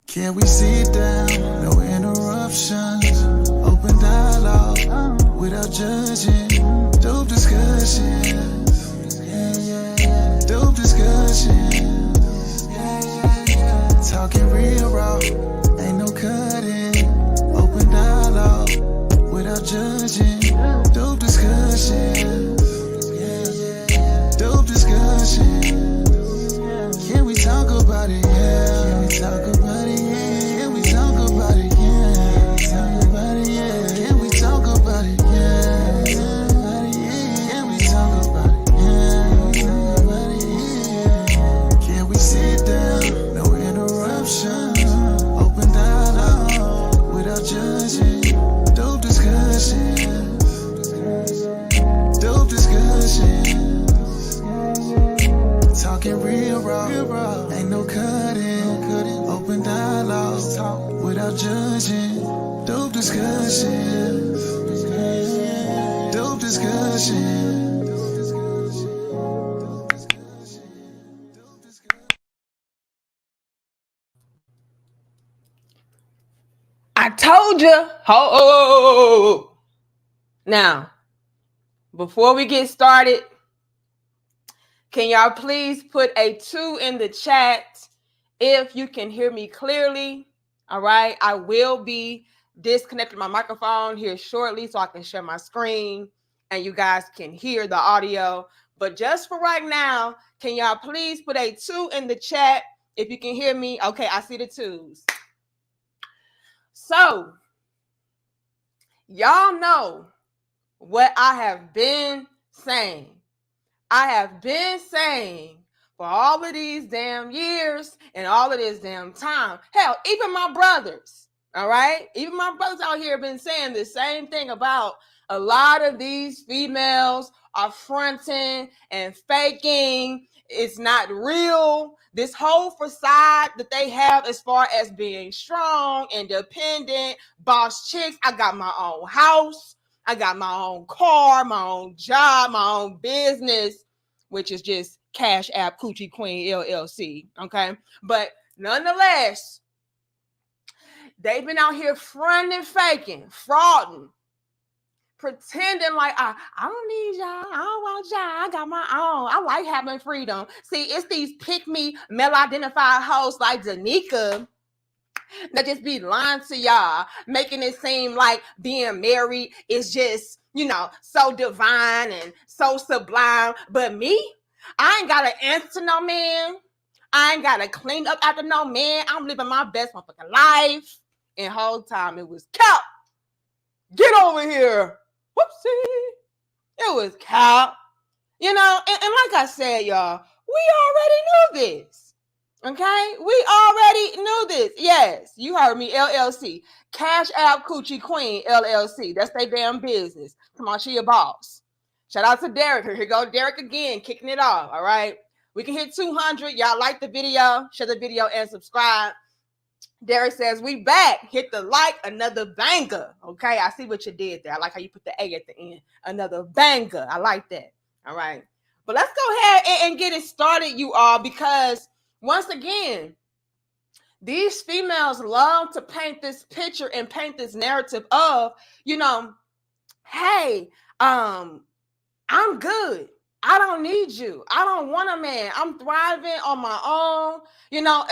Can we sit down? No interruptions. Open dialogue without judging. Dope discussions. Yeah. Dope discussions. Yeah. Talking real raw. Ain't no cutting. Open dialogue without judging. Dope discussions. Yeah. Dope discussions. Can we talk about it? Yeah. Can we talk about it? Yeah. Can we talk about it? Yeah. Can we talk about it? Yeah. Can we talk about it? Yeah. Can we sit down? No interruptions. Open dialogue without judging. Dope discussions. Dope discussions. Talking real raw, ain't no cutting. Open dialogue without judging. Dope discussions. Dope discussions. I told you. Oh. Now, before we get started, can y'all please put a 2 in the chat if you can hear me clearly? All right. I will be disconnecting my microphone here shortly so I can share my screen and you guys can hear the audio. But just for right now, can y'all please put a 2 in the chat if you can hear me? Okay, I see the 2s. So, y'all know what I have been saying. I have been saying for all of these damn years and all of this damn time. Hell, even my brothers, all right? Even my brothers out here have been saying the same thing about a lot of these females are fronting and faking. It's not real. This whole facade that they have as far as being strong, independent, boss chicks. I got my own house. I got my own car, my own job, my own business, which is just Cash App Coochie Queen LLC. Okay. But nonetheless, they've been out here fronting, faking, frauding, pretending like I don't need y'all. I don't want y'all. I got my own. I like having freedom. See, it's these pick-me, male-identified hosts like Danica that just be lying to y'all, making it seem like being married is just, so divine and so sublime. But me, I ain't got to answer no man. I ain't got to clean up after no man. I'm living my best motherfucking life. And whole time it was Cap. Get over here. Whoopsie. It was Cap. And like I said, y'all, we already knew this. Okay, we already knew this. Yes, you heard me. LLC, Cash App Coochie Queen LLC. That's their damn business. Come on, she a boss. Shout out to Derek. Here go Derek again, kicking it off. All right, we can hit 200. Y'all like the video? Share the video and subscribe. Derek says we back. Hit the like. Another banger. Okay, I see what you did there. I like how you put the A at the end. Another banger. I like that. All right, but let's go ahead and get it started, you all, because once again, these females love to paint this picture and paint this narrative of, hey, I'm good. I don't need you. I don't want a man. I'm thriving on my own,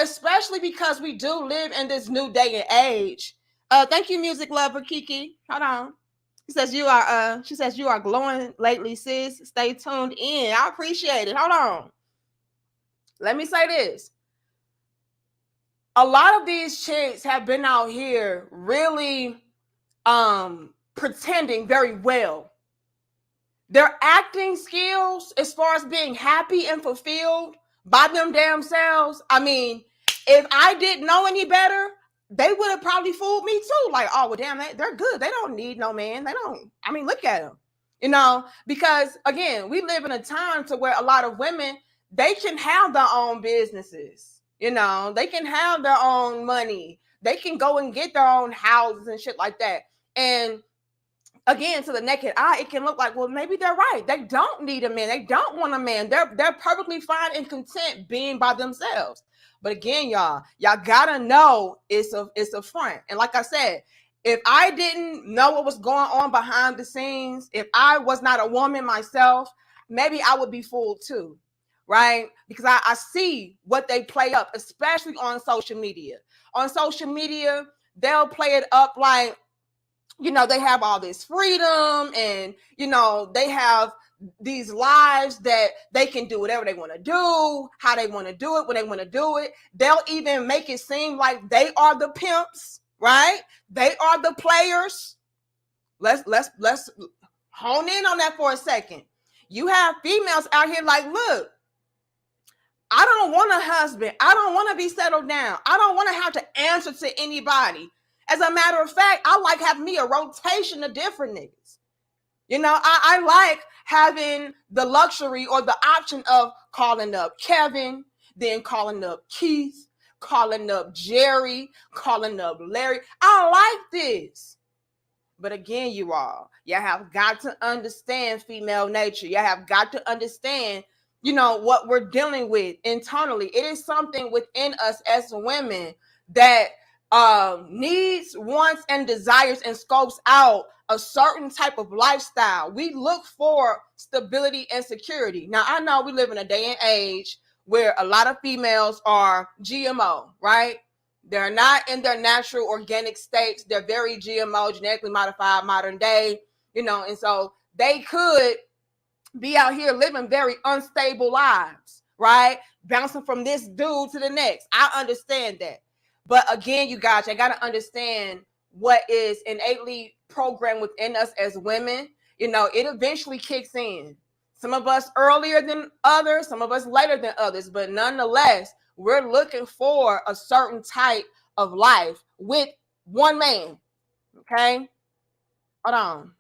especially because we do live in this new day and age. Thank you, music lover Kiki. Hold on. She says you are glowing lately, sis. Stay tuned in. I appreciate it. Hold on. Let me say this. A lot of these chicks have been out here really pretending very well. Their acting skills, as far as being happy and fulfilled by them damn selves, I mean, if I didn't know any better, they would have probably fooled me too. Like, oh, well, damn, they're good. They don't need no man. Look at them. Because, again, we live in a time to where a lot of women, they can have their own businesses. They can have their own money. They can go and get their own houses and shit like that. And again, to the naked eye, it can look like, well, maybe they're right. They don't need a man. They don't want a man. They're perfectly fine and content being by themselves. But again, y'all gotta know it's a front. And like I said, if I didn't know what was going on behind the scenes, if I was not a woman myself, maybe I would be fooled too, right? Because I see what they play up, especially on social media. On social media, they'll play it up like, they have all this freedom and, they have these lives that they can do whatever they want to do, how they want to do it, when they want to do it. They'll even make it seem like they are the pimps, right? They are the players. Let's hone in on that for a second. You have females out here like, look, I don't want a husband. I don't want to be settled down. I don't want to have to answer to anybody. As a matter of fact, I like having me a rotation of different niggas. I like having the luxury or the option of calling up Kevin, then calling up Keith, calling up Jerry, calling up Larry. I like this. But again, you have got to understand female nature. You have got to understand, what we're dealing with internally. It is something within us as women that needs, wants, and desires and scopes out a certain type of lifestyle. We look for stability and security. Now, I know we live in a day and age where a lot of females are GMO, right? They're not in their natural organic states. They're very GMO, genetically modified, modern day, and so they could be out here living very unstable lives, right? Bouncing from this dude to the next. I understand that. But again, you guys, I got to understand what is innately programmed within us as women. It eventually kicks in. Some of us earlier than others, some of us later than others, but nonetheless, we're looking for a certain type of life with one man. Okay? Hold on.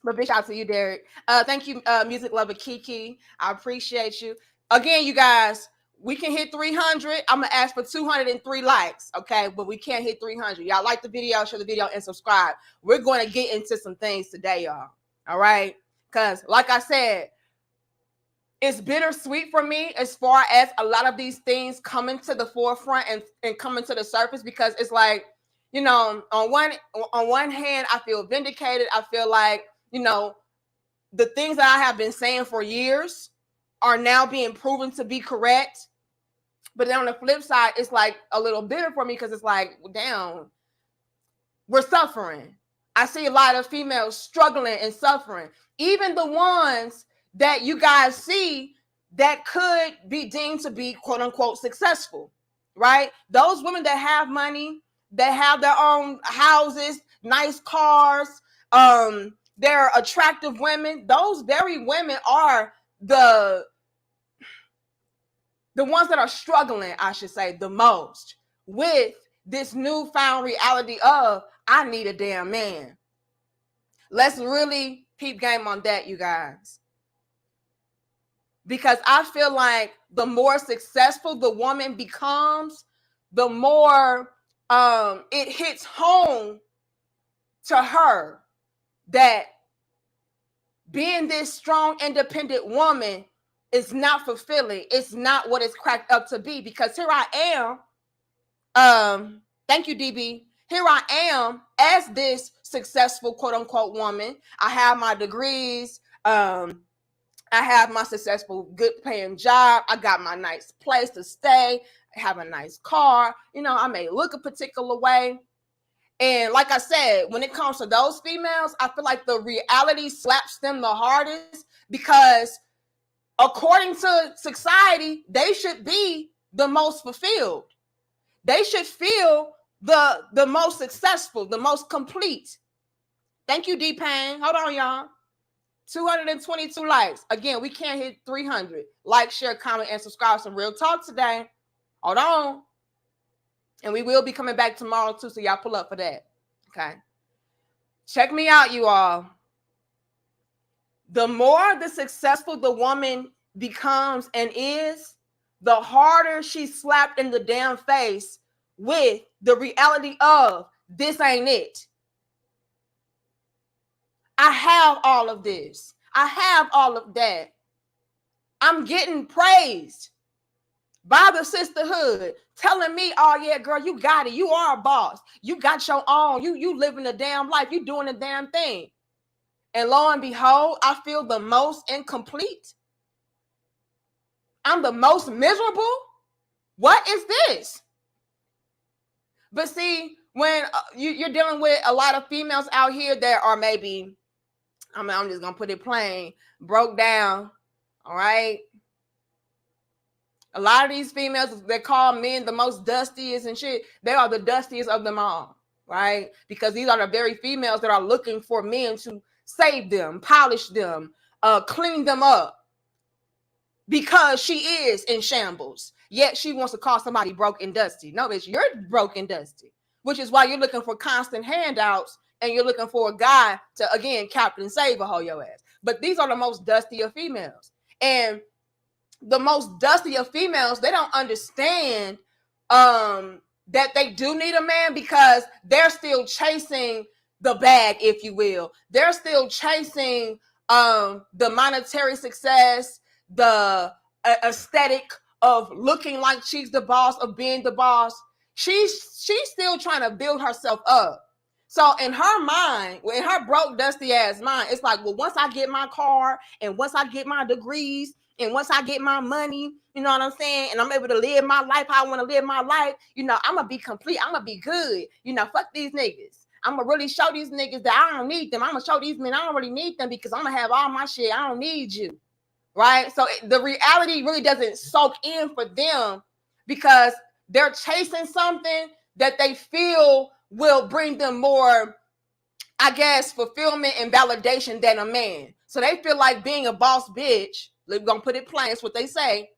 But big shout out to you, Derek. Thank you, music lover Kiki. I appreciate you. Again, you guys, we can hit 300. I'm going to ask for 203 likes, okay? But we can't hit 300. Y'all like the video, share the video, and subscribe. We're going to get into some things today, y'all. All right? Because, like I said, it's bittersweet for me as far as a lot of these things coming to the forefront and coming to the surface, because it's like, on one hand, I feel vindicated. I feel like, the things that I have been saying for years are now being proven to be correct. But then on the flip side, it's like a little bitter for me because it's like, damn, we're suffering. I see a lot of females struggling and suffering. Even the ones that you guys see that could be deemed to be quote unquote successful, right? Those women that have money, that have their own houses, nice cars, they're attractive women. Those very women are the ones that are struggling, I should say, the most with this newfound reality of, I need a damn man. Let's really peep game on that, you guys. Because I feel like the more successful the woman becomes, the more it hits home to her that being this strong, independent woman is not fulfilling. It's not what it's cracked up to be. Because here I am. Thank you, DB. Here I am as this successful, quote unquote, woman. I have my degrees. I have my successful, good paying job. I got my nice place to stay. I have a nice car. I may look a particular way. And like I said, when it comes to those females, I feel like the reality slaps them the hardest because according to society, they should be the most fulfilled. They should feel the most successful, the most complete. Thank you, D-Pain. Hold on, y'all. 222 likes. Again, we can't hit 300. Like, share, comment, and subscribe. Some real talk today. Hold on. And we will be coming back tomorrow, too, so y'all pull up for that. Okay? Check me out, you all. The more the successful the woman becomes and is, the harder she's slapped in the damn face with the reality of, this ain't it. I have all of this. I have all of that. I'm getting praised. by the sisterhood, telling me, oh yeah, girl, you got it. You are a boss. You got your own. You living a damn life. You doing a damn thing. And lo and behold, I feel the most incomplete. I'm the most miserable. What is this? But see, when you're dealing with a lot of females out here that are maybe, I'm just going to put it plain, broke down, all right? A lot of these females that call men the most dustiest and shit, they are the dustiest of them all, right? Because these are the very females that are looking for men to save them, polish them, clean them up, because she is in shambles. Yet she wants to call somebody broke and dusty. No, bitch, you're broke and dusty, which is why you're looking for constant handouts and you're looking for a guy to, again, Captain Save a hoe your ass. But these are the most dusty of females. And the most dusty of females, they don't understand that they do need a man, because they're still chasing the bag, if you will. They're still chasing the monetary success, the aesthetic of looking like she's the boss, of being the boss. She's still trying to build herself up. So in her mind, in her broke, dusty ass mind, it's like, well, once I get my car and once I get my degrees and once I get my money, you know what I'm saying, and I'm able to live my life how I want to live my life, you know, I'm going to be complete. I'm going to be good. You know, fuck these niggas. I'm going to really show these niggas that I don't need them. I'm going to show these men I don't really need them, because I'm going to have all my shit. I don't need you. Right? So the reality really doesn't soak in for them, because they're chasing something that they feel will bring them more, I guess, fulfillment and validation than a man. So they feel like being a boss bitch, we're going to put it plain, it's what they say,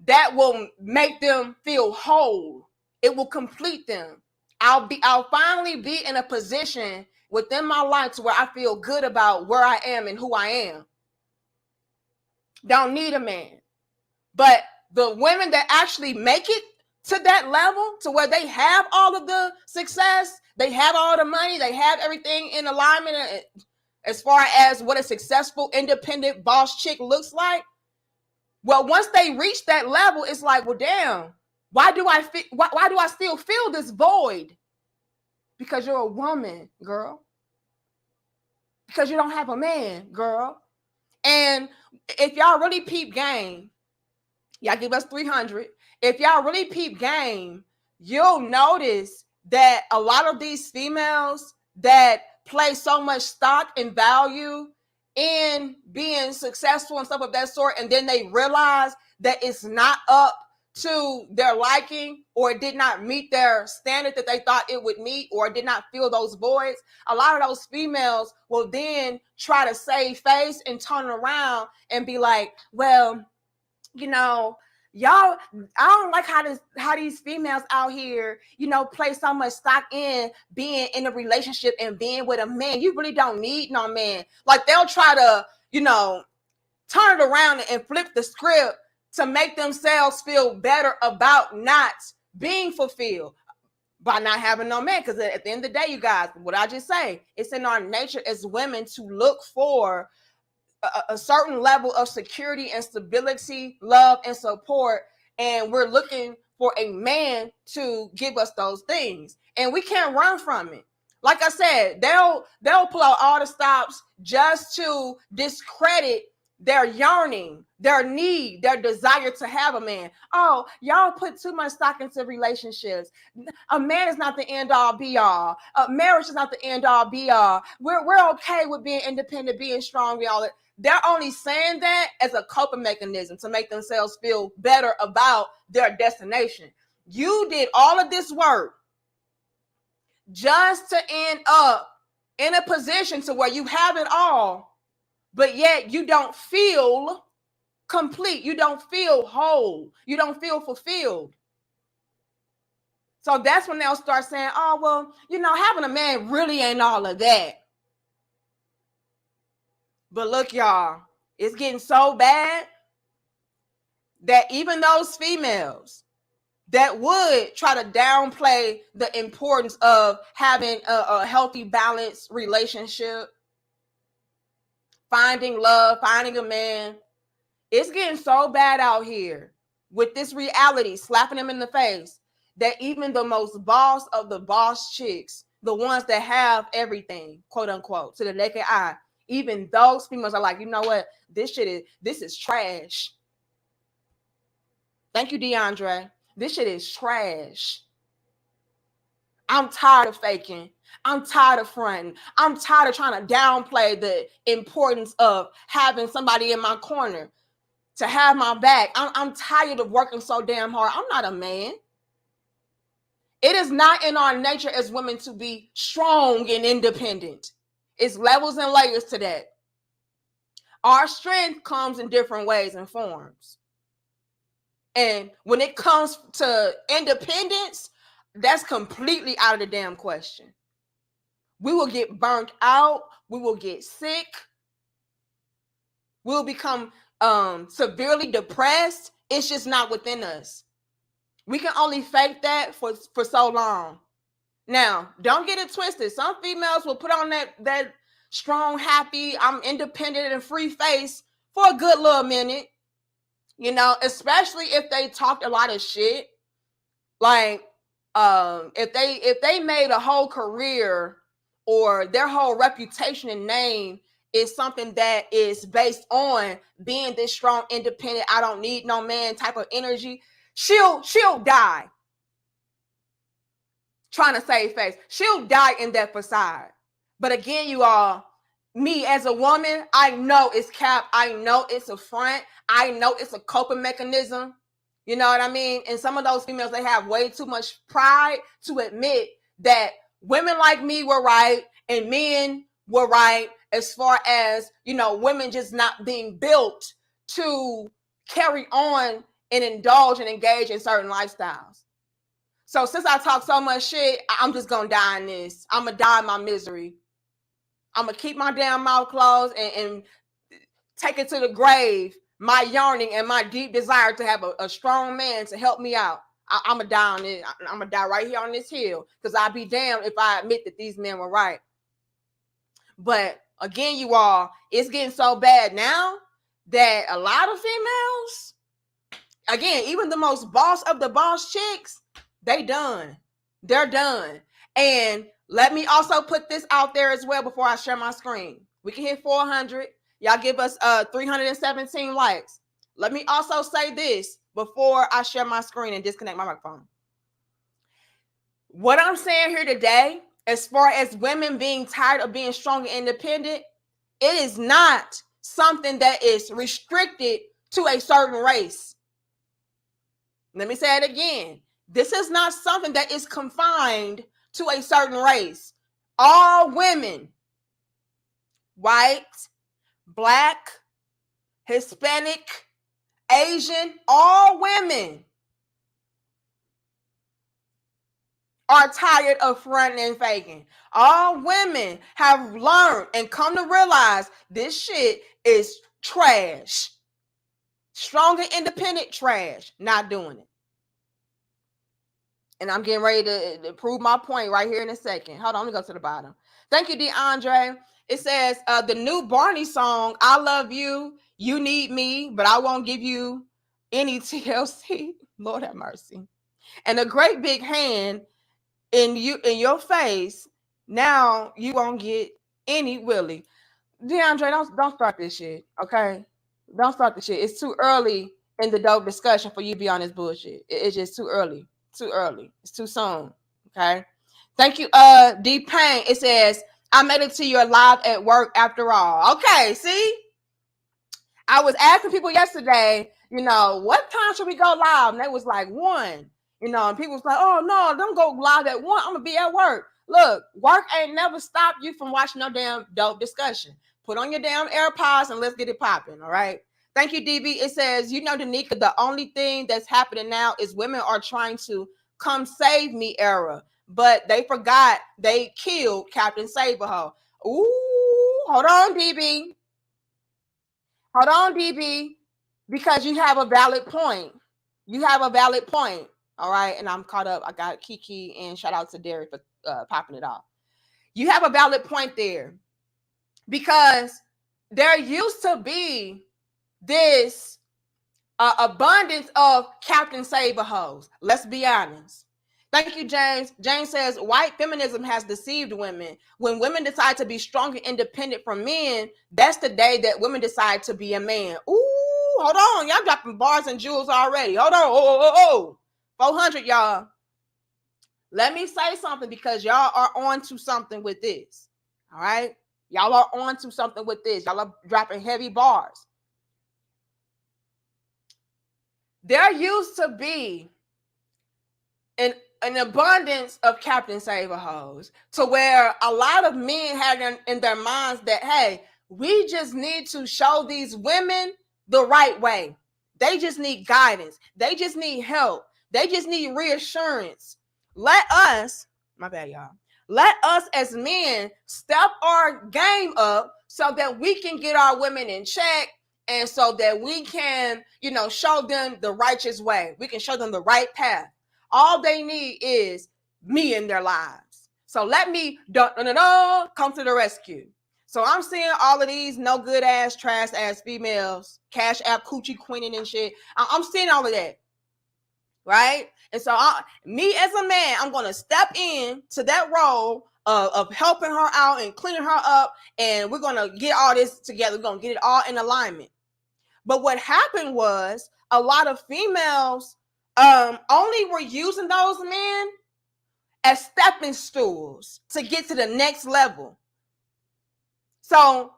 that will make them feel whole. It will complete them. I'll finally be in a position within my life to where I feel good about where I am and who I am. Don't need a man. But the women that actually make it to that level, to where they have all of the success, they have all the money, they have everything in alignment as far as what a successful independent boss chick looks like. Well, once they reach that level, it's like, well, damn, why do I still feel this void? Because you're a woman, girl. Because you don't have a man, girl. And if y'all really peep game, y'all give us 300. If y'all really peep game, you'll notice that a lot of these females that place so much stock and value in being successful and stuff of that sort, and then they realize that it's not up to their liking, or it did not meet their standard that they thought it would meet, or did not fill those voids, a lot of those females will then try to save face and turn around and be like, well, you know, y'all, I don't like how these females out here, you know, place so much stock in being in a relationship and being with a man. You really don't need no man. Like, they'll try to, you know, turn it around and flip the script to make themselves feel better about not being fulfilled by not having no man. Because at the end of the day, you guys, what I just say, it's in our nature as women to look for a certain level of security and stability, love and support, and we're looking for a man to give us those things, and we can't run from it. Like I said, they'll pull out all the stops just to discredit their yearning, their need, their desire to have a man. Oh, y'all put too much stock into relationships. A man is not the end all be all. Marriage is not the end all be all. We're okay with being independent, being strong, all that. They're only saying that as a coping mechanism to make themselves feel better about their destination. You did all of this work just to end up in a position to where you have it all, but yet you don't feel complete. You don't feel whole. You don't feel fulfilled. So that's when they'll start saying, oh, well, you know, having a man really ain't all of that. But look, y'all, it's getting so bad that even those females that would try to downplay the importance of having a healthy, balanced relationship, finding love, finding a man, it's getting so bad out here with this reality slapping them in the face, that even the most boss of the boss chicks, the ones that have everything, quote unquote, to the naked eye, even those females are like, you know what? This is trash. Thank you, DeAndre. This shit is trash. I'm tired of faking. I'm tired of fronting. I'm tired of trying to downplay the importance of having somebody in my corner to have my back. I'm tired of working so damn hard. I'm not a man. It is not in our nature as women to be strong and independent. It's levels and layers to that. Our strength comes in different ways and forms. And when it comes to independence, that's completely out of the damn question. We will get burnt out. We will get sick. We'll become severely depressed. It's just not within us. We can only fake that for so long. Now, don't get it twisted. Some females will put on that strong, happy, I'm independent and free face for a good little minute. You know, especially if they talked a lot of shit. Like, if they made a whole career or their whole reputation and name is something that is based on being this strong, independent, I don't need no man type of energy, she'll die trying to save face. She'll die in that facade. But again, you all, me as a woman, I know it's cap. I know it's a front. I know it's a coping mechanism. You know what I mean? And some of those females, they have way too much pride to admit that women like me were right and men were right, as far as, you know, women just not being built to carry on and indulge and engage in certain lifestyles. So since I talk so much shit, I'm just going to die in this. I'm going to die in my misery. I'm going to keep my damn mouth closed and take it to the grave, my yearning and my deep desire to have a strong man to help me out. I'm going to die on it. I'm going to die right here on this hill, because I'd be damned if I admit that these men were right. But again, you all, it's getting so bad now that a lot of females, again, even the most boss of the boss chicks, they done. They're done. And let me also put this out there as well before I share my screen. We can hit 400. Y'all give us 317 likes. Let me also say this before I share my screen and disconnect my microphone. What I'm saying here today, as far as women being tired of being strong and independent, it is not something that is restricted to a certain race. Let me say it again. This is not something that is confined to a certain race. All women, white, Black, Hispanic, Asian, all women are tired of fronting and faking. All women have learned and come to realize this shit is trash. Strong and independent trash. Not doing it. And I'm getting ready to prove my point right here in a second. Hold on, let me go to the bottom. Thank you, DeAndre. It says, the new Barney song, I love you, you need me, but I won't give you any TLC. Lord have mercy. And a great big hand in your face. Now you won't get any Willie. DeAndre, don't start this shit, okay? Don't start this shit. It's too early in the dope discussion for you to be on this bullshit. It's just too early. Too early. It's too soon. Okay. Thank you, D Payne. It says, I made it to your live at work after all. Okay, see? I was asking people yesterday, you know, what time should we go live? And they was like 1. You know, and people was like, oh no, don't go live at 1. I'm gonna be at work. Look, work ain't never stopped you from watching no damn dope discussion. Put on your damn AirPods and let's get it popping. All right. Thank you, DB. It says, you know, Danica, the only thing that's happening now is women are trying to come save me era, but they forgot they killed Captain Saberho. Ooh, hold on, DB. Hold on, DB, because you have a valid point. You have a valid point. All right. And I'm caught up. I got Kiki and shout out to Derek for popping it off. You have a valid point there, because there used to be this abundance of Captain Save-A-Hoes. Let's be honest. Thank you, James. James says, white feminism has deceived women. When women decide to be strong and independent from men, that's the day that women decide to be a man. Ooh, hold on. Y'all dropping bars and jewels already. Hold on. Oh. 400, y'all. Let me say something because y'all are on to something with this. All right? Y'all are on to something with this. Y'all are dropping heavy bars. There used to be an abundance of Captain Save-A-Hoes to where a lot of men had in their minds that, hey, we just need to show these women the right way. They just need guidance. They just need help. They just need reassurance. Let us as men step our game up so that we can get our women in check and so that we can, show them the righteous way. We can show them the right path. All they need is me in their lives. So let me come to the rescue. So I'm seeing all of these no good ass, trash ass females, cash app, coochie queening and shit. I'm seeing all of that. Right? And so me as a man, I'm going to step in to that role of helping her out and cleaning her up. And we're going to get all this together. We're going to get it all in alignment. But what happened was a lot of females only were using those men as stepping stools to get to the next level. So,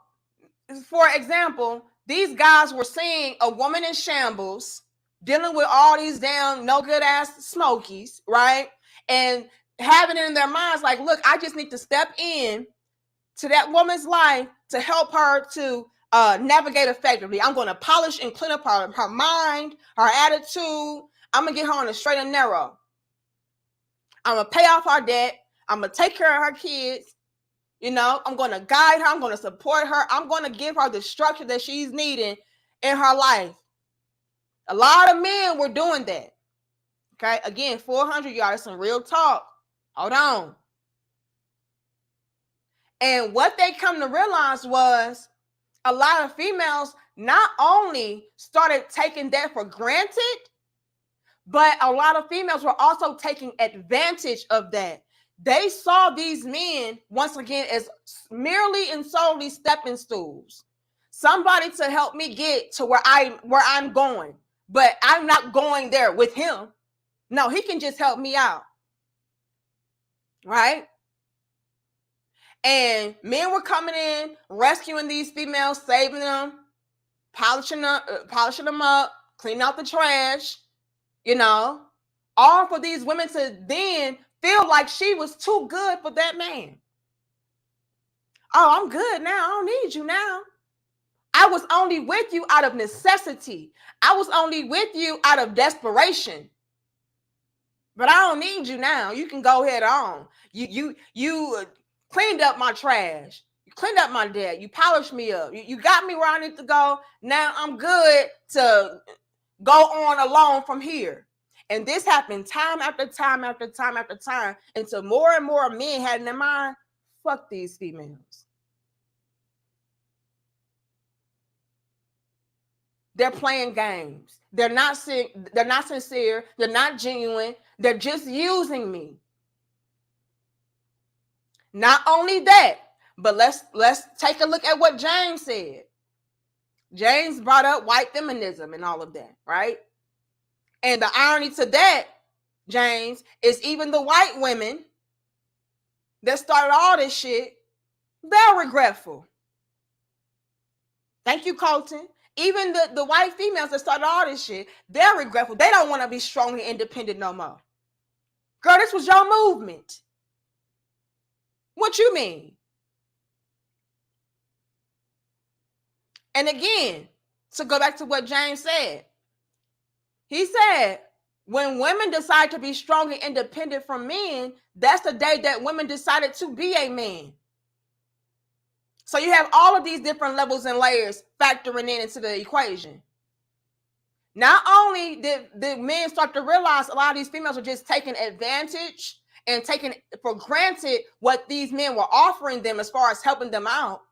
for example, these guys were seeing a woman in shambles, dealing with all these damn no good ass smokies, right? And having it in their minds like, look, I just need to step in to that woman's life to help her to navigate effectively. I'm going to polish and clean up her mind, her attitude. I'm going to get her on the straight and narrow. I'm going to pay off her debt. I'm going to take care of her kids. I'm going to guide her. I'm going to support her. I'm going to give her the structure that she's needing in her life. A lot of men were doing that. Okay. Again, 400 yards, some real talk. Hold on. And what they come to realize was a lot of females not only started taking that for granted, but a lot of females were also taking advantage of that. They saw these men, once again, as merely and solely stepping stools. Somebody to help me get to where I'm going. But I'm not going there with him. No, he can just help me out. Right? And men were coming in, rescuing these females, saving them, polishing them up, cleaning out the trash, all for these women to then feel like she was too good for that man. Oh, I'm good now. I don't need you now. I was only with you out of necessity. I was only with you out of desperation. But I don't need you now. You can go head on. You cleaned up my trash. You cleaned up my debt. You polished me up. You got me where I need to go. Now I'm good to go on alone from here. And this happened time after time after time after time until more and more men had in their mind, fuck these females. They're playing games. They're not sincere. They're not genuine. They're just using me. Not only that, but let's take a look at what James said. James brought up white feminism and all of that, right? And the irony to that, James, is even the white women that started all this shit, they're regretful. Thank you, Colton. Even the white females that started all this shit, they're regretful. They don't want to be strong and independent no more. Girl, this was your movement. What you mean? And again, to go back to what James said, he said, when women decide to be strong and independent from men, that's the day that women decided to be a man. So you have all of these different levels and layers factoring into the equation. Not only did the men start to realize a lot of these females are just taking advantage and taking for granted what these men were offering them as far as helping them out,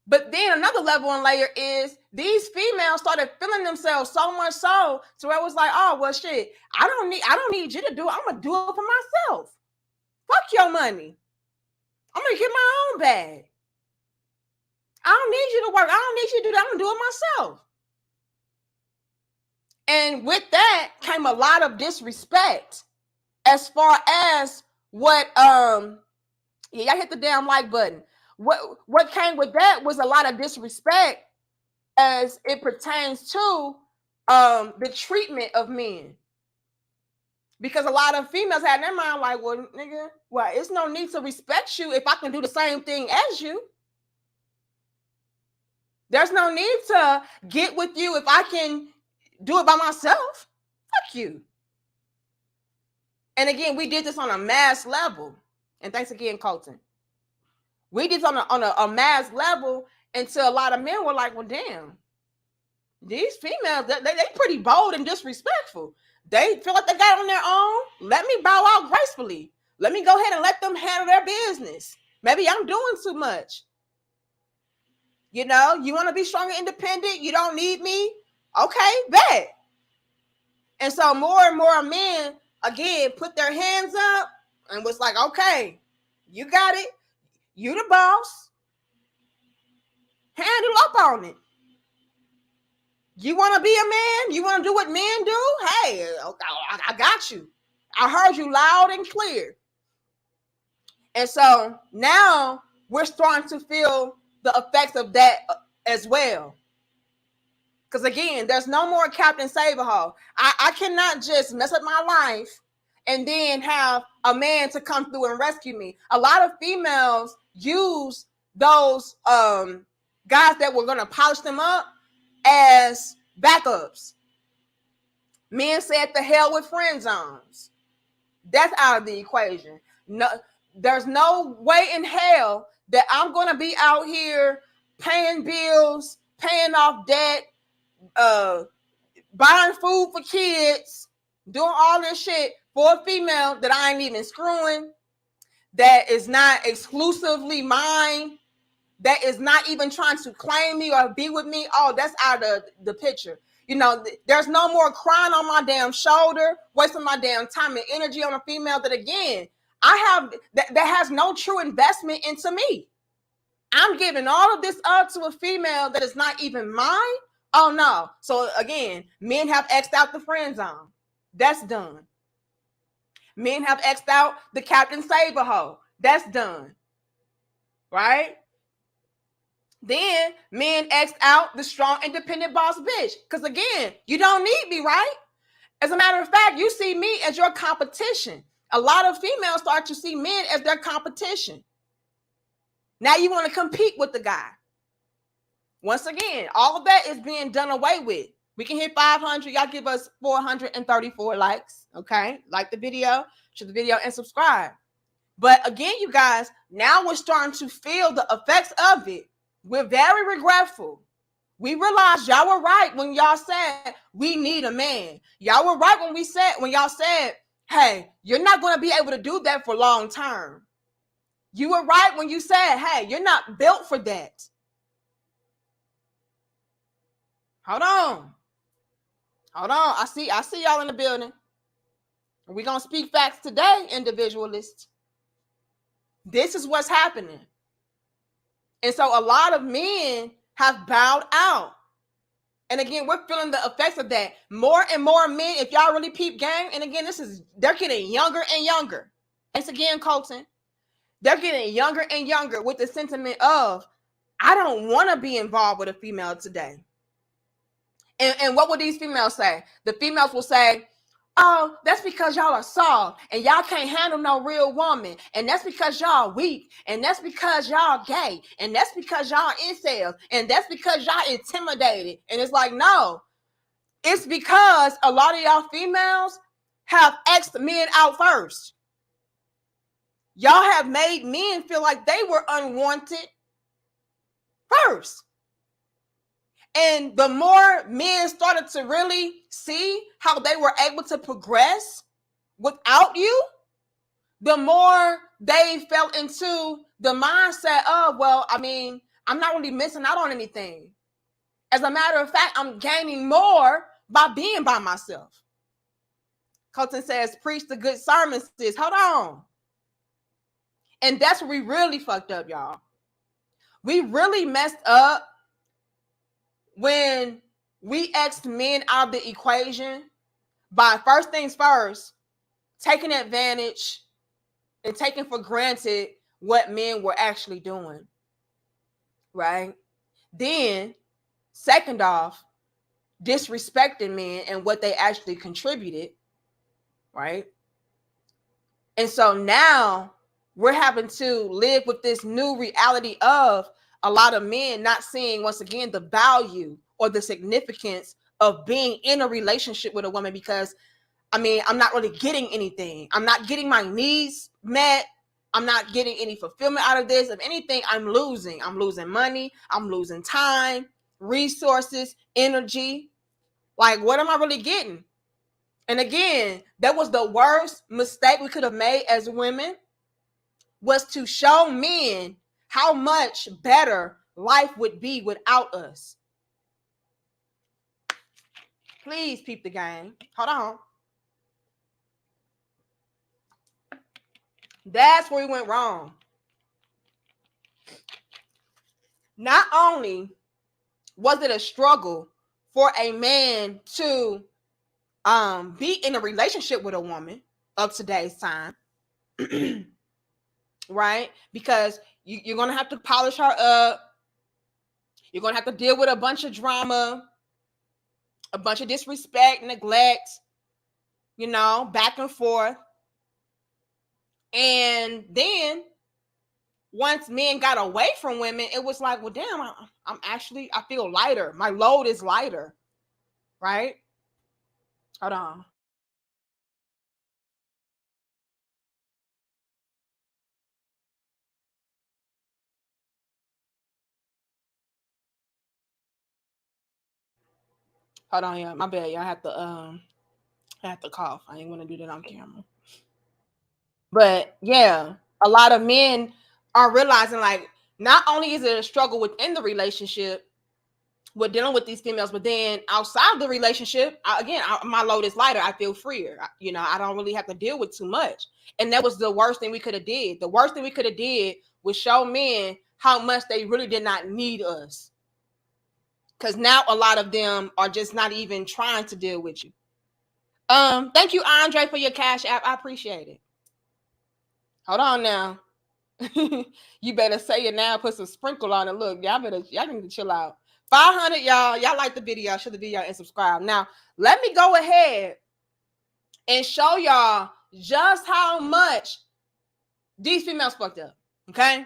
But then another level and layer is these females started feeling themselves so much so to where it was like, oh well shit, I don't need you to do it. I'm gonna do it for myself. Fuck your money. I'm gonna get my own bag. I don't need you to work. I don't need you to do that. I'm gonna do it myself. And with that came a lot of disrespect as far as what y'all hit the damn like button. What came with that was a lot of disrespect as it pertains to the treatment of men. Because a lot of females had in their mind like, well, nigga, well, it's no need to respect you if I can do the same thing as you. There's no need to get with you if I can do it by myself. Fuck you. And again, we did this on a mass level. And thanks again, Colton. We did this on a mass level until a lot of men were like, well, damn, these females, they pretty bold and disrespectful. They feel like they got it on their own. Let me bow out gracefully. Let me go ahead and let them handle their business. Maybe I'm doing too much. You know, you want to be strong and independent? You don't need me? Okay, bet. And so more and more men, again, put their hands up and was like, okay, you got it. You the boss. Handle up on it. You want to be a man? You want to do what men do? Hey, I got you. I heard you loud and clear. And so now we're starting to feel the effects of that as well. Because again, there's no more Captain Save-A-Ho. I cannot just mess up my life and then have a man to come through and rescue me. A lot of females use those guys that were going to polish them up as backups. Men said the hell with friend zones. That's out of the equation. No, there's no way in hell that I'm going to be out here paying bills, paying off debt, buying food for kids, doing all this shit for a female that I ain't even screwing, that is not exclusively mine, that is not even trying to claim me or be with me. Oh, that's out of the picture. You know, there's no more crying on my damn shoulder, wasting my damn time and energy on a female that, again, I have that has no true investment into me. I'm giving all of this up to a female that is not even mine. Oh no. So again, men have X'd out the friend zone. That's done. Men have X'd out the Captain Save-A-Ho. That's done. Right? Then men X'd out the strong, independent boss bitch. Because again, you don't need me, right? As a matter of fact, you see me as your competition. A lot of females start to see men as their competition. Now you want to compete with the guy. Once again, all of that is being done away with. We can hit 500. Y'all give us 434 likes. Okay. Like the video, share the video, and subscribe. But again, you guys, now we're starting to feel the effects of it. We're very regretful. We realized y'all were right when y'all said we need a man. Y'all were right when y'all said, hey, you're not going to be able to do that for long term. You were right when you said, hey, you're not built for that. Hold on. I see y'all in the building. We're going to speak facts today, individualists. This is what's happening. And so a lot of men have bowed out. And again, we're feeling the effects of that. More and more men, if y'all really peep game, and again, they're getting younger and younger. Thanks again, Colton. They're getting younger and younger with the sentiment of, I don't want to be involved with a female today. And what will these females say? The females will say, oh, that's because y'all are soft and y'all can't handle no real woman. And that's because y'all weak. And that's because y'all gay. And that's because y'all incels. And that's because y'all intimidated. And it's like, no, it's because a lot of y'all females have X'd men out first. Y'all have made men feel like they were unwanted first. And the more men started to really see how they were able to progress without you, the more they fell into the mindset of, well, I mean, I'm not really missing out on anything. As a matter of fact, I'm gaining more by being by myself. Colton says, preach the good sermon, sis. Hold on. And that's where we really fucked up, y'all. We really messed up when we X'd men out of the equation by, first things first, taking advantage and taking for granted what men were actually doing, right? Then, second off, disrespecting men and what they actually contributed, right? And so now we're having to live with this new reality of a lot of men not seeing, once again, the value or the significance of being in a relationship with a woman, because I mean, I'm not really getting anything. I'm not getting my needs met. I'm not getting any fulfillment out of this. If anything, I'm losing. I'm losing money. I'm losing time, resources, energy. Like, what am I really getting? And again, that was the worst mistake we could have made as women, was to show men how much better life would be without us. Please peep the game. Hold on. That's where we went wrong. Not only was it a struggle for a man to be in a relationship with a woman of today's time, right? Because you're going to have to polish her up. You're going to have to deal with a bunch of drama, a bunch of disrespect, neglect, back and forth. And then once men got away from women, it was like, well, damn, I feel lighter. My load is lighter, right? Hold on. Hold on, yeah, my bad. Y'all have to cough. I ain't gonna do that on camera. But yeah, a lot of men are realizing, like, not only is it a struggle within the relationship with dealing with these females, but then outside of the relationship, my load is lighter. I feel freer. I don't really have to deal with too much. And that was the worst thing we could have did. The worst thing we could have did was show men how much they really did not need us. Because now a lot of them are just not even trying to deal with you. Thank you, Andre, for your Cash App. I appreciate it. Hold on now. You better say it now. Put some sprinkle on it. Look, y'all need to chill out. 500, y'all. Y'all like the video. Share the video and subscribe. Now, let me go ahead and show y'all just how much these females fucked up. Okay?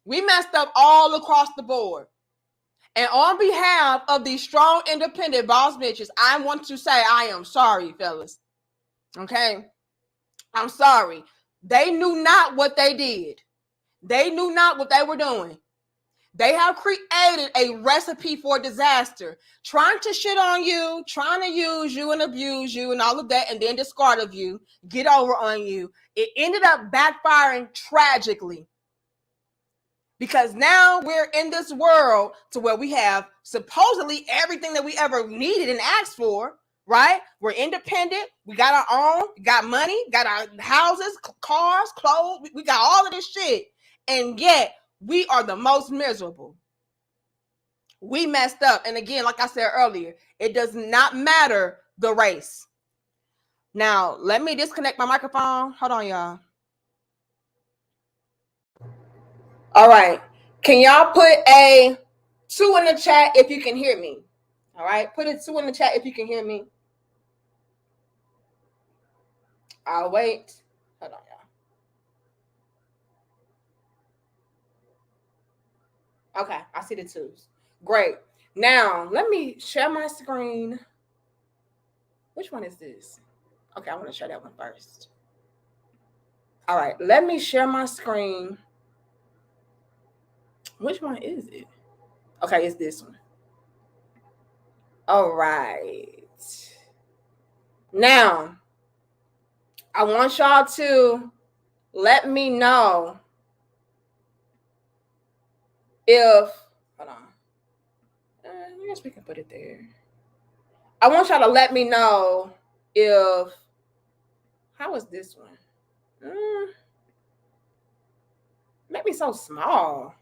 We messed up all across the board. And on behalf of these strong, independent boss bitches, I want to say I am sorry, fellas. Okay? I'm sorry. They knew not what they did. They knew not what they were doing. They have created a recipe for disaster, trying to shit on you, trying to use you and abuse you and all of that, and then discard of you, get over on you. It ended up backfiring tragically. Because now we're in this world to where we have supposedly everything that we ever needed and asked for, right? We're independent. We got our own, we got money, got our houses, cars, clothes. We got all of this shit. And yet we are the most miserable. We messed up. And again, like I said earlier, it does not matter the race. Now, let me disconnect my microphone. Hold on, y'all. All right. Can y'all put a 2 in the chat if you can hear me? All right. Put a 2 in the chat if you can hear me. I'll wait. Hold on, y'all. Okay. I see the 2s. Great. Now, let me share my screen. Which one is this? Okay. I want to share that one first. All right. Let me share my screen. Which one is it? Okay, it's this one. All right. Now, I want y'all to let me know If, hold on. I guess we can put it there. I want y'all to let me know if, how is this one? Make me so small.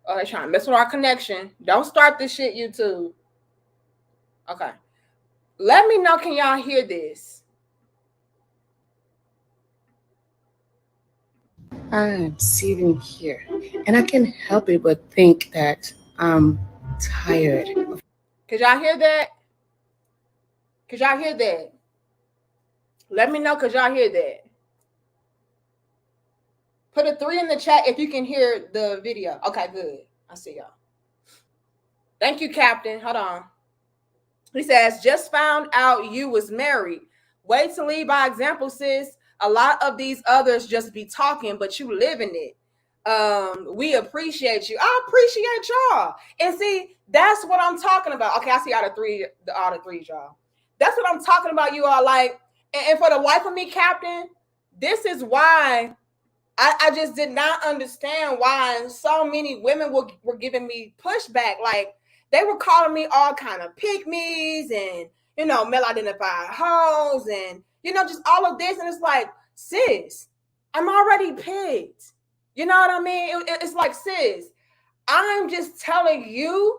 Oh, they're trying to mess with our connection. Don't start this shit, YouTube. Okay. Let me know, can y'all hear this? I'm sitting here, and I can't help it but think that I'm tired. Could y'all hear that? Could y'all hear that? Let me know, could y'all hear that? Put a 3 in the chat if you can hear the video. Okay, good. I see y'all. Thank you, Captain. Hold on. He says, just found out you was married. Way to lead by example, sis. A lot of these others just be talking, but you living it. We appreciate you. I appreciate y'all. And see, that's what I'm talking about. Okay, I see out of three, y'all. That's what I'm talking about, you all. Like, and for the wife of me, Captain, this is why I just did not understand why so many women were giving me pushback. Like, they were calling me all kind of pick-me's and, you know, male-identified hoes and, you know, just all of this. And it's like, sis, I'm already picked. You know what I mean? It's like, sis, I'm just telling you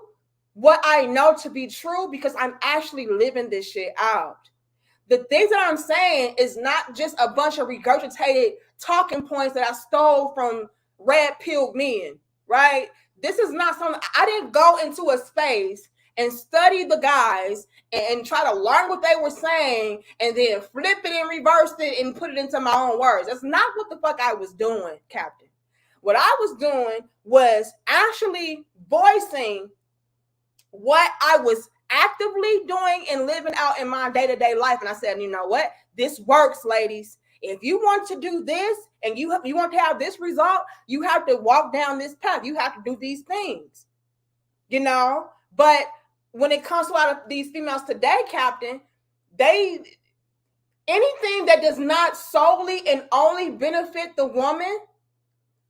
what I know to be true because I'm actually living this shit out. The things that I'm saying is not just a bunch of regurgitated talking points that I stole from red-pilled men, right? This is not something, I didn't go into a space and study the guys and try to learn what they were saying and then flip it and reverse it and put it into my own words. That's not what the fuck I was doing, Captain. What I was doing was actually voicing what I was actively doing and living out in my day-to-day life. And I said, you know what? This works, ladies. If you want to do this and you want to have this result, you have to walk down this path. You have to do these things, you know? But when it comes to a lot of these females today, Captain, anything that does not solely and only benefit the woman,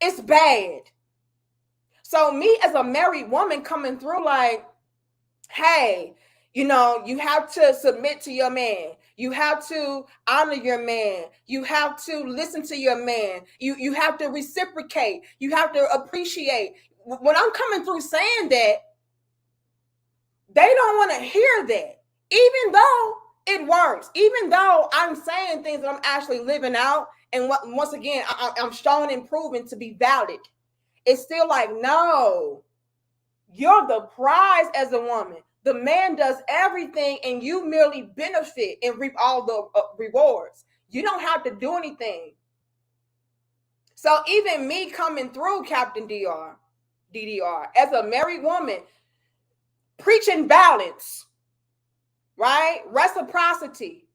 it's bad. So me as a married woman coming through like, hey, you know, you have to submit to your man. You have to honor your man. You have to listen to your man. You have to reciprocate. You have to appreciate. When I'm coming through saying that, they don't want to hear that, even though it works, even though I'm saying things that I'm actually living out. And once again, I'm showing and proving to be valid. It's still like, no, you're the prize as a woman. The man does everything and you merely benefit and reap all the rewards. You don't have to do anything. So even me coming through, Captain DDR, as a married woman, preaching balance, right? Reciprocity,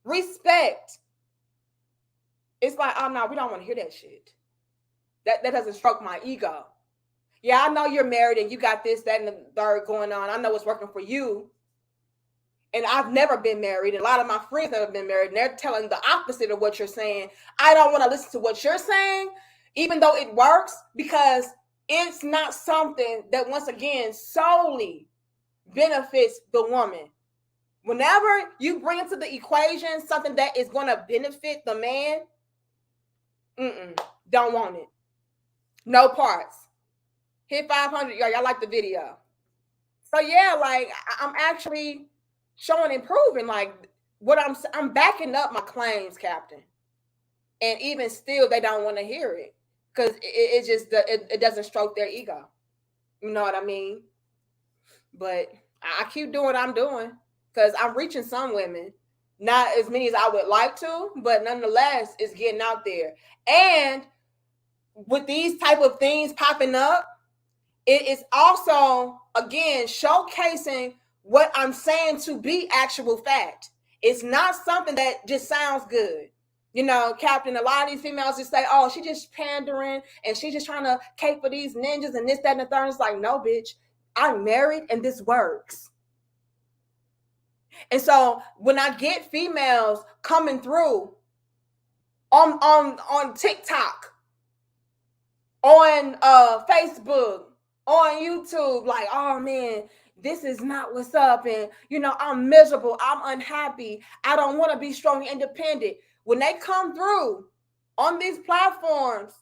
respect. It's like, oh no, we don't want to hear that shit. That doesn't stroke my ego. Yeah, I know you're married and you got this, that, and the third going on. I know it's working for you. And I've never been married. And a lot of my friends have been married, and they're telling the opposite of what you're saying. I don't want to listen to what you're saying, even though it works, because it's not something that, once again, solely benefits the woman. Whenever you bring into the equation something that is going to benefit the man, don't want it. No parts. Hit 500, y'all like the video. So yeah, like I'm actually showing and proving like what I'm backing up my claims, Captain. And even still, they don't want to hear it because it doesn't stroke their ego. You know what I mean? But I keep doing what I'm doing because I'm reaching some women. Not as many as I would like to, but nonetheless, it's getting out there. And with these type of things popping up, it is also, again, showcasing what I'm saying to be actual fact. It's not something that just sounds good. You know, Captain, a lot of these females just say, oh, she just pandering and she's just trying to cape for these ninjas and this, that, and the third. It's like, no, bitch, I'm married and this works. And so when I get females coming through on TikTok, on Facebook, on YouTube, like, oh man, this is not what's up. And, I'm miserable. I'm unhappy. I don't want to be strong and independent. When they come through on these platforms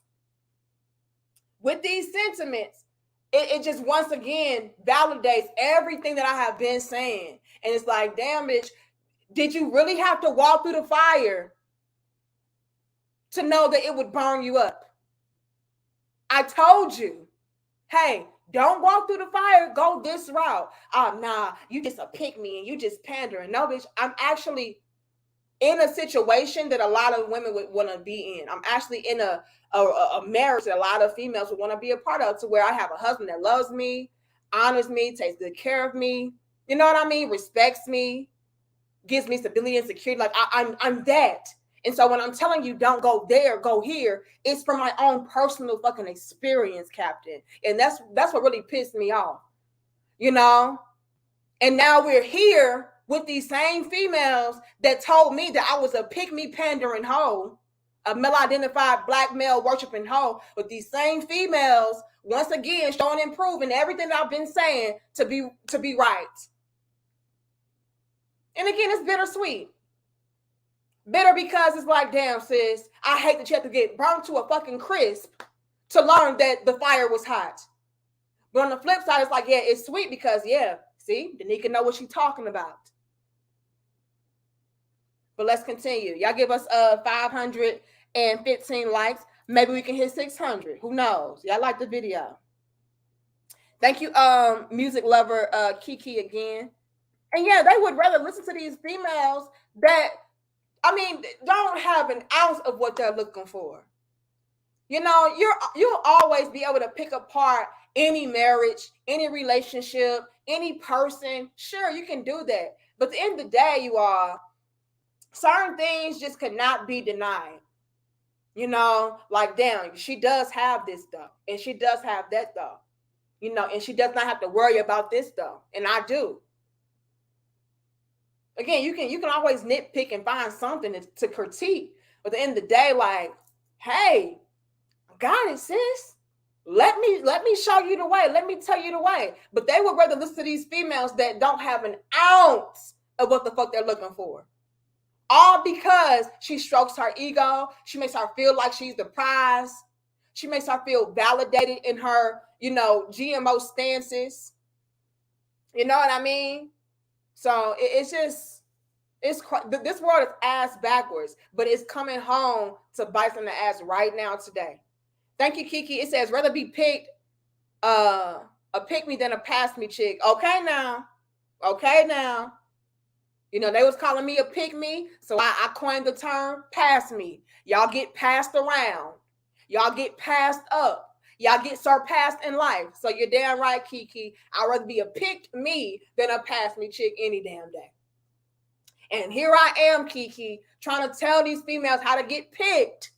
with these sentiments, it just once again validates everything that I have been saying. And it's like, damn, bitch, did you really have to walk through the fire to know that it would burn you up? I told you, hey, don't walk through the fire, go this route. Oh, nah, you just a pick me and you just pandering. No, bitch, I'm actually in a situation that a lot of women would want to be in. I'm actually in a marriage that a lot of females would want to be a part of, to where I have a husband that loves me, honors me, takes good care of me. You know what I mean? Respects me, gives me stability and security. Like I'm that. And so when I'm telling you don't go there, go here, it's from my own personal fucking experience, Captain. And that's what really pissed me off. And now we're here with these same females that told me that I was a pick-me pandering hoe, a male-identified black male worshiping hoe, with these same females once again showing and proving everything that I've been saying to be right. And again, it's bittersweet. Bitter because it's like, damn, sis, I hate that you have to get burnt to a fucking crisp to learn that the fire was hot. But on the flip side, it's like, yeah, it's sweet because, yeah, see, Danica know what she's talking about. But let's continue. Y'all give us 515 likes. Maybe we can hit 600. Who knows? Y'all like the video. Thank you, music lover Kiki again. And yeah, they would rather listen to these females that, don't have an ounce of what they're looking for. You'll always be able to pick apart any marriage, any relationship, any person. Sure, you can do that. But at the end of the day, you are, certain things just cannot be denied. Like, damn, she does have this though, and she does have that though. And she does not have to worry about this though, and I do. Again, you can always nitpick and find something to critique. But at the end of the day, like, hey, got it, sis. Let me show you the way. Let me tell you the way. But they would rather listen to these females that don't have an ounce of what the fuck they're looking for. All because she strokes her ego. She makes her feel like she's the prize. She makes her feel validated in her, GMO stances. You know what I mean? So this world is ass backwards, but it's coming home to bite in the ass right now today. Thank you, Kiki. It says, rather be picked a pick me than a pass me chick. Okay now. They was calling me a pick me, so I coined the term pass me. Y'all get passed around. Y'all get passed up. Y'all get surpassed in life. So you're damn right, Kiki. I'd rather be a pick me than a pass me chick any damn day. And here I am, Kiki, trying to tell these females how to get picked.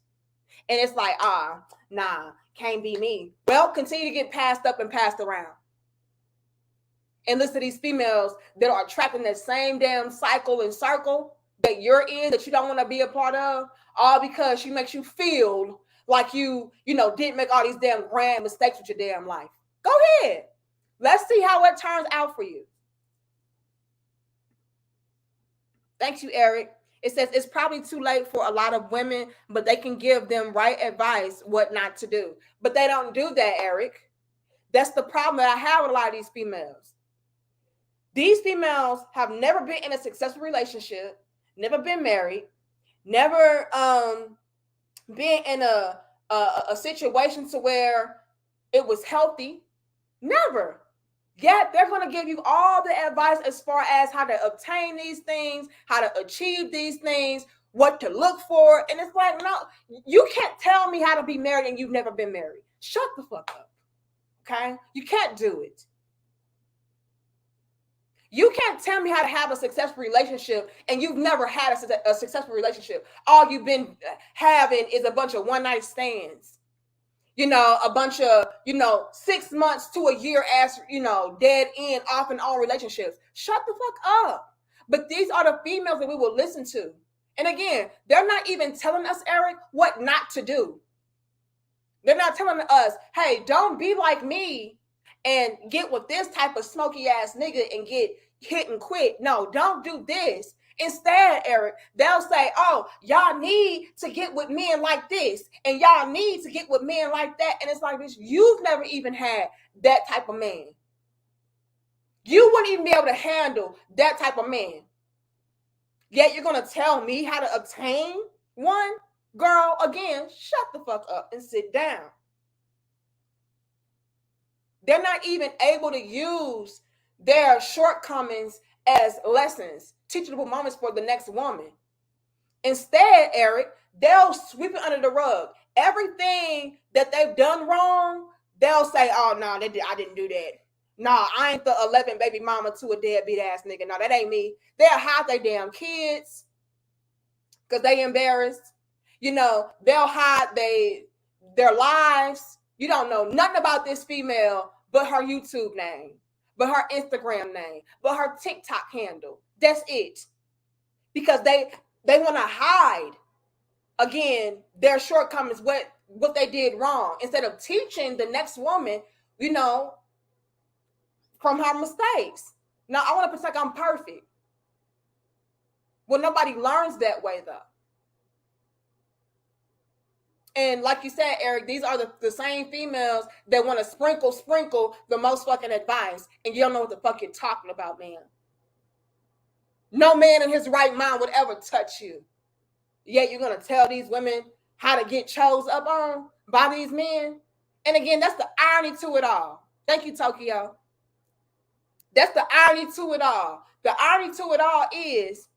And it's like, nah, can't be me. Well, continue to get passed up and passed around. And listen to these females that are trapped in that same damn cycle and circle that you're in, that you don't want to be a part of, all because she makes you feel like you didn't make all these damn grand mistakes with your damn life. Go ahead. Let's see how it turns out for you. Thank you, Eric. It says it's probably too late for a lot of women, but they can give them right advice what not to do. But they don't do that, Eric. That's the problem that I have with a lot of these females. These females have never been in a successful relationship, never been married, never been in a situation to where it was healthy. Never. Yet they're going to give you all the advice as far as how to obtain these things, how to achieve these things, what to look for. And it's like, no, you can't tell me how to be married and you've never been married. Shut the fuck up. Okay? You can't do it. You can't tell me how to have a successful relationship and you've never had a successful relationship. All you've been having is a bunch of one-night stands. A bunch of, 6 months to a year as, dead end, off and on relationships. Shut the fuck up. But these are the females that we will listen to. And again, they're not even telling us, Eric, what not to do. They're not telling us, hey, don't be like me and get with this type of smoky ass nigga and get hit and quit. No, don't do this. Instead, Eric, they'll say, oh, y'all need to get with men like this, and y'all need to get with men like that. And it's like, bitch, you've never even had that type of man. You wouldn't even be able to handle that type of man. Yet you're going to tell me how to obtain one? Girl, again, shut the fuck up and sit down. They're not even able to use their shortcomings as lessons, teachable moments for the next woman. Instead, Eric, they'll sweep it under the rug. Everything that they've done wrong, they'll say, oh, no, I didn't do that. No, I ain't the 11 baby mama to a deadbeat ass nigga. No, that ain't me. They'll hide their damn kids because they embarrassed. You know, they'll hide their lives. You don't know nothing about this female but her YouTube name, but her Instagram name, but her TikTok handle. That's it. Because they want to hide, again, their shortcomings, what they did wrong, instead of teaching the next woman, you know, from her mistakes. Now, I want to pretend I'm perfect. Well, nobody learns that way, though. And like you said, Eric, these are the same females that want to sprinkle the most fucking advice, and you don't know what the fuck you're talking about, man. No man in his right mind would ever touch you. Yet you're going to tell these women how to get chose up on by these men. And again, that's the irony to it all. Thank you, Tokyo. That's the irony to it all. The irony to it all is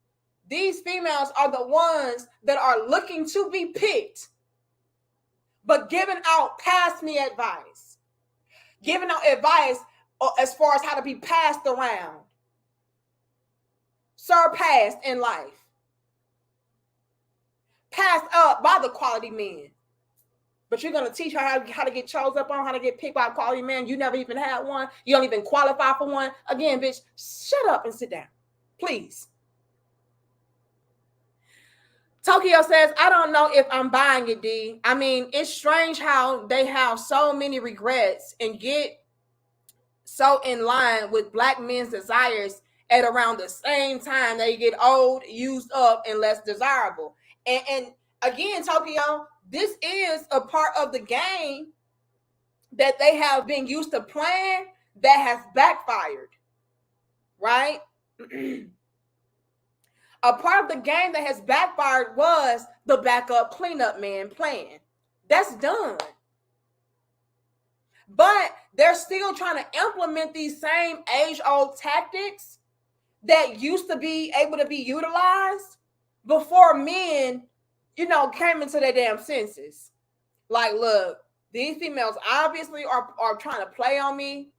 these females are the ones that are looking to be picked, but giving out pass me advice. Giving out advice as far as how to be passed around. Surpassed in life. Passed up by the quality men. But you're going to teach her how to get chose up on, how to get picked by a quality man. You never even had one. You don't even qualify for one. Again, bitch, shut up and sit down. Please. Tokyo says, I don't know if I'm buying it, D. I mean, it's strange how they have so many regrets and get so in line with Black men's desires at around the same time they get old, used up, and less desirable. And again, Tokyo, this is a part of the game that they have been used to playing that has backfired, right? A part of the game that has backfired was the backup cleanup man plan. That's done. But they're still trying to implement these same age-old tactics that used to be able to be utilized before men, you know, came into their damn senses. Like, look, these females obviously are trying to play on me.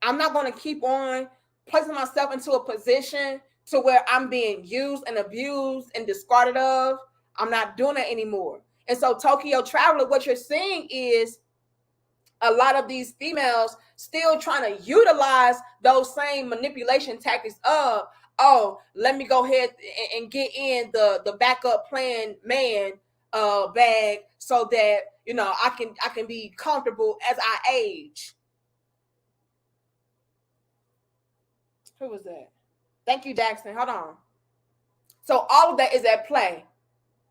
I'm not going to keep on placing myself into a position to where I'm being used and abused and discarded of. I'm not doing it anymore. And so, Tokyo Traveler, what you're seeing is a lot of these females still trying to utilize those same manipulation tactics of, oh, let me go ahead and get in the backup plan man bag so that, you know, I can be comfortable as I age. Who was that? Thank you, Daxton. Hold on. So all of that is at play,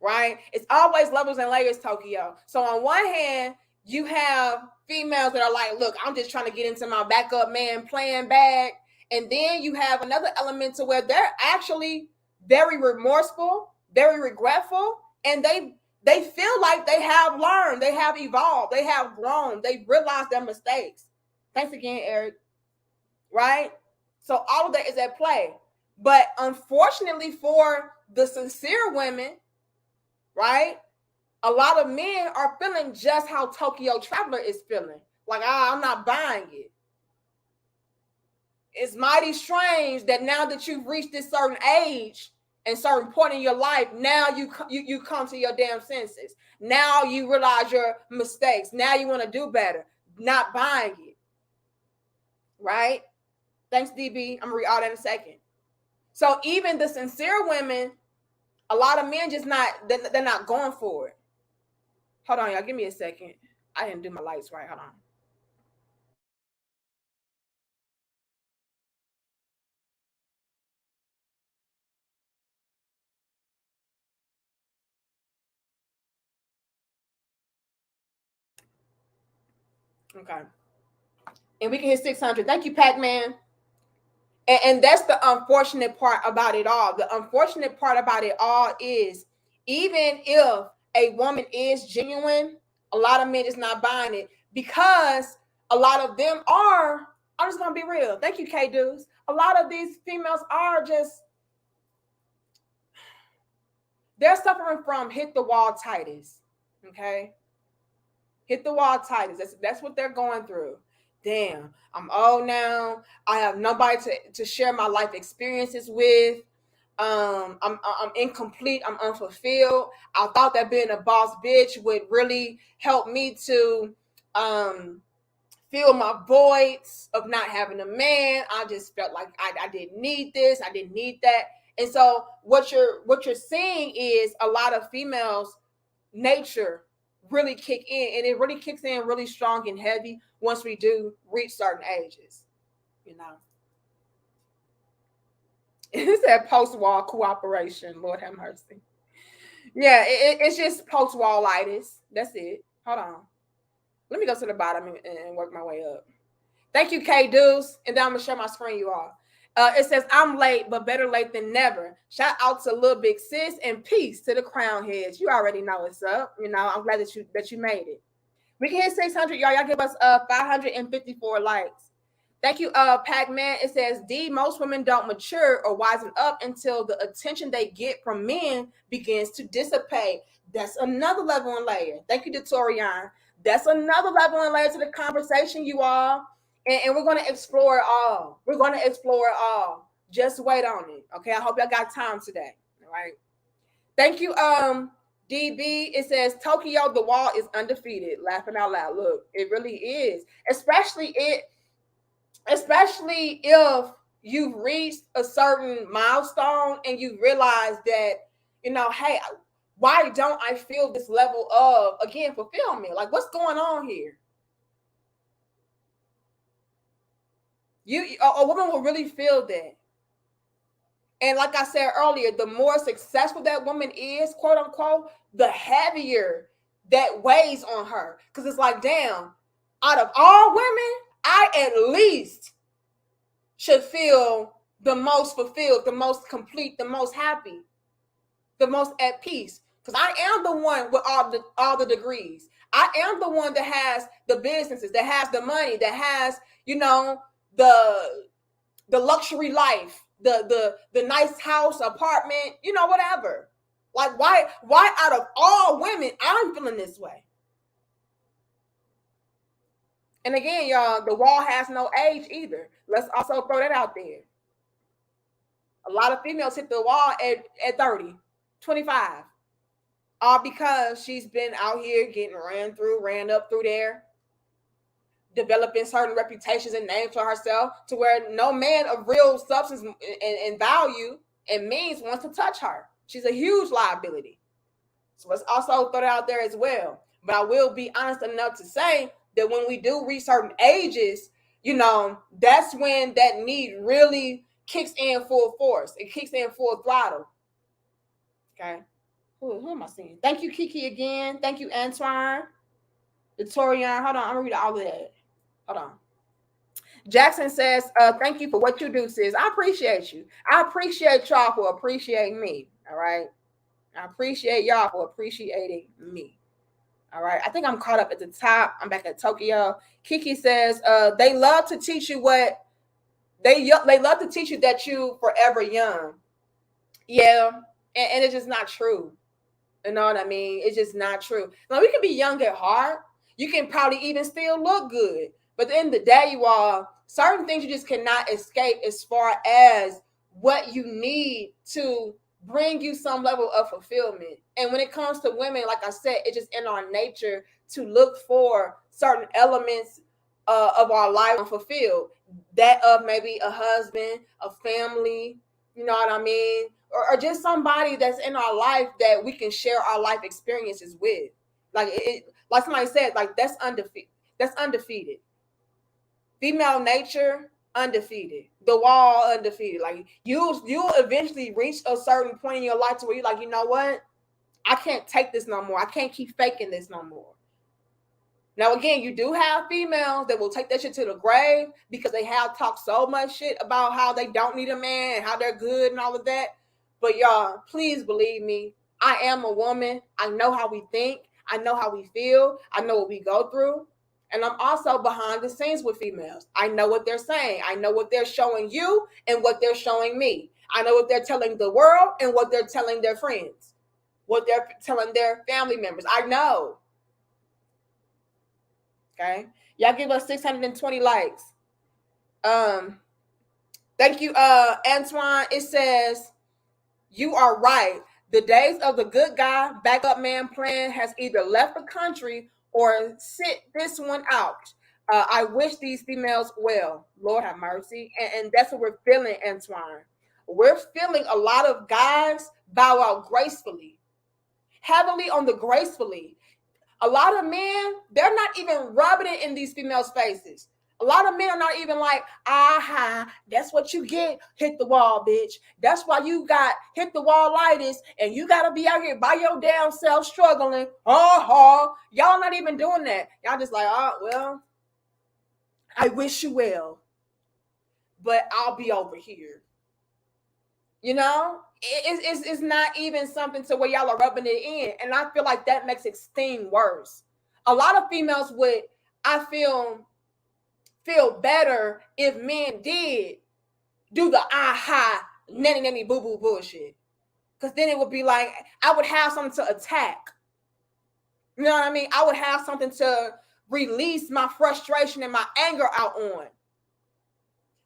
right? It's always levels and layers, Tokyo. So on one hand, you have females that are like, look, I'm just trying to get into my backup man plan bag. And then you have another element to where they're actually very remorseful, very regretful, and they feel like they have learned, they have evolved, they have grown, they've realized their mistakes. Thanks again, Eric. Right? So all of that is at play. But unfortunately for the sincere women, right, a lot of men are feeling just how Tokyo Traveler is feeling. Like, I'm not buying it. It's mighty strange that now that you've reached this certain age and certain point in your life, now you come to your damn senses. Now you realize your mistakes. Now you want to do better. Not buying it. Right? Thanks, DB. I'm going to read all that in a second. So even the sincere women, a lot of men just they're not going for it. Hold on, y'all. Give me a second. I didn't do my lights right. Hold on. Okay. And we can hit 600. Thank you, Pac-Man. And that's the unfortunate part about it all. The unfortunate part about it all is even if a woman is genuine, a lot of men is not buying it because a lot of them are, I'm just going to be real. Thank you, K-Dudes. A lot of these females are just, they're suffering from hit the wall titus. Okay? Hit the wall titus. That's what they're going through. Damn, I'm old now. I have nobody to share my life experiences with. I'm incomplete. I'm unfulfilled. I thought that being a boss bitch would really help me to fill my voids of not having a man. I just felt like I didn't need this. I didn't need that. And so what you're seeing is a lot of females' nature really kick in, and it really kicks in really strong and heavy once we do reach certain ages, you know. It said post-wall cooperation. Lord have mercy. Yeah, it's just post-wallitis. That's it. Hold on. Let me go to the bottom and work my way up. Thank you, K-Deuce. And then I'm going to share my screen, you all. It says, I'm late, but better late than never. Shout out to Lil Big Sis and peace to the crown heads. You already know what's up. You know, I'm glad that you made it. We can hit 600, y'all. Y'all give us 554 likes. Thank you, Pac-Man. It says, D, most women don't mature or wisen up until the attention they get from men begins to dissipate. That's another level and layer. Thank you, Datorian. That's another level and layer to the conversation, you all. And we're going to explore it all. We're going to explore it all. Just wait on it. Okay. I hope y'all got time today. All right. Thank you, DB. It says Tokyo, the wall is undefeated. Laughing out loud. Look, it really is. Especially if you've reached a certain milestone and you realize that, you know, hey, why don't I feel this level of, again, fulfillment? Like, what's going on here? A woman will really feel that. And like I said earlier, the more successful that woman is, quote unquote, the heavier that weighs on her. Because it's like, damn, out of all women, I at least should feel the most fulfilled, the most complete, the most happy, the most at peace. Because I am the one with all the degrees. I am the one that has the businesses, that has the money, that has, you know, the luxury life, the nice house, apartment, you know, whatever. Like, why out of all women, I'm feeling this way? And again, y'all, the wall has no age either. Let's also throw that out there. A lot of females hit the wall at 30, 25. All because she's been out here getting ran up through there, developing certain reputations and names for herself to where no man of real substance and value and means wants to touch her. She's a huge liability. So let's also throw that out there as well. But I will be honest enough to say that when we do reach certain ages, you know, that's when that need really kicks in full force. It kicks in full throttle. Okay. Who am I seeing? Thank you, Kiki, again. Thank you, Antoine. Victorian. Hold on. I'm going to read all of that. Hold on. Jackson says, thank you for what you do, sis. I appreciate you. I appreciate y'all for appreciating me. All right. I appreciate y'all for appreciating me. All right. I think I'm caught up at the top. I'm back at Tokyo. Kiki says, they love to teach you what they love to teach you that you forever young. Yeah. And it's just not true. You know what I mean? It's just not true. Now, we can be young at heart. You can probably even still look good. But at the end of the day, you all, certain things you just cannot escape as far as what you need to bring you some level of fulfillment. And when it comes to women, like I said, it's just in our nature to look for certain elements of our life unfulfilled. That of maybe a husband, a family, you know what I mean? Or just somebody that's in our life that we can share our life experiences with. Like somebody said, like that's undefeated. That's undefeated. Female nature, undefeated. The wall, undefeated. Like you'll eventually reach a certain point in your life to where you're like, you know what? I can't take this no more. I can't keep faking this no more. Now, again, you do have females that will take that shit to the grave because they have talked so much shit about how they don't need a man and how they're good and all of that. But y'all, please believe me, I am a woman. I know how we think. I know how we feel. I know what we go through. And I'm also behind the scenes with females. I know what they're saying. I know what they're showing you and what they're showing me. I know what they're telling the world and what they're telling their friends, what they're telling their family members. I know. Okay. Y'all give us 620 likes. Thank you, Antoine. It says, you are right. The days of the good guy, backup man plan has either left the country or sit this one out. I wish these females well. Lord have mercy. And that's what we're feeling, Antoine. We're feeling a lot of guys bow out gracefully, heavily on the gracefully. A lot of men, they're not even rubbing it in these females' faces. A lot of men are not even like, aha, that's what you get. Hit the wall, bitch. That's why you got hit the wall-itis and you got to be out here by your damn self struggling. Y'all not even doing that. Y'all just like, oh, well, I wish you well, but I'll be over here. You know, it's not even something to where y'all are rubbing it in. And I feel like that makes it sting worse. A lot of females would, I feel better if men did do the aha, nanny boo boo bullshit. Because then it would be like, I would have something to attack. You know what I mean? I would have something to release my frustration and my anger out on.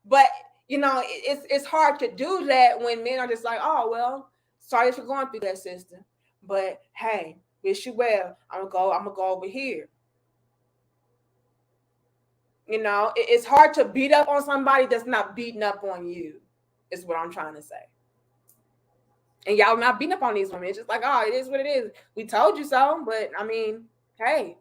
But you know, it's hard to do that when men are just like, oh, well, sorry for going through that, sister. But hey, wish you well. I'm gonna go over here. You know, it's hard to beat up on somebody that's not beating up on you, is what I'm trying to say. And y'all not beating up on these women. It's just like, oh, it is what it is. We told you so, but I mean, hey.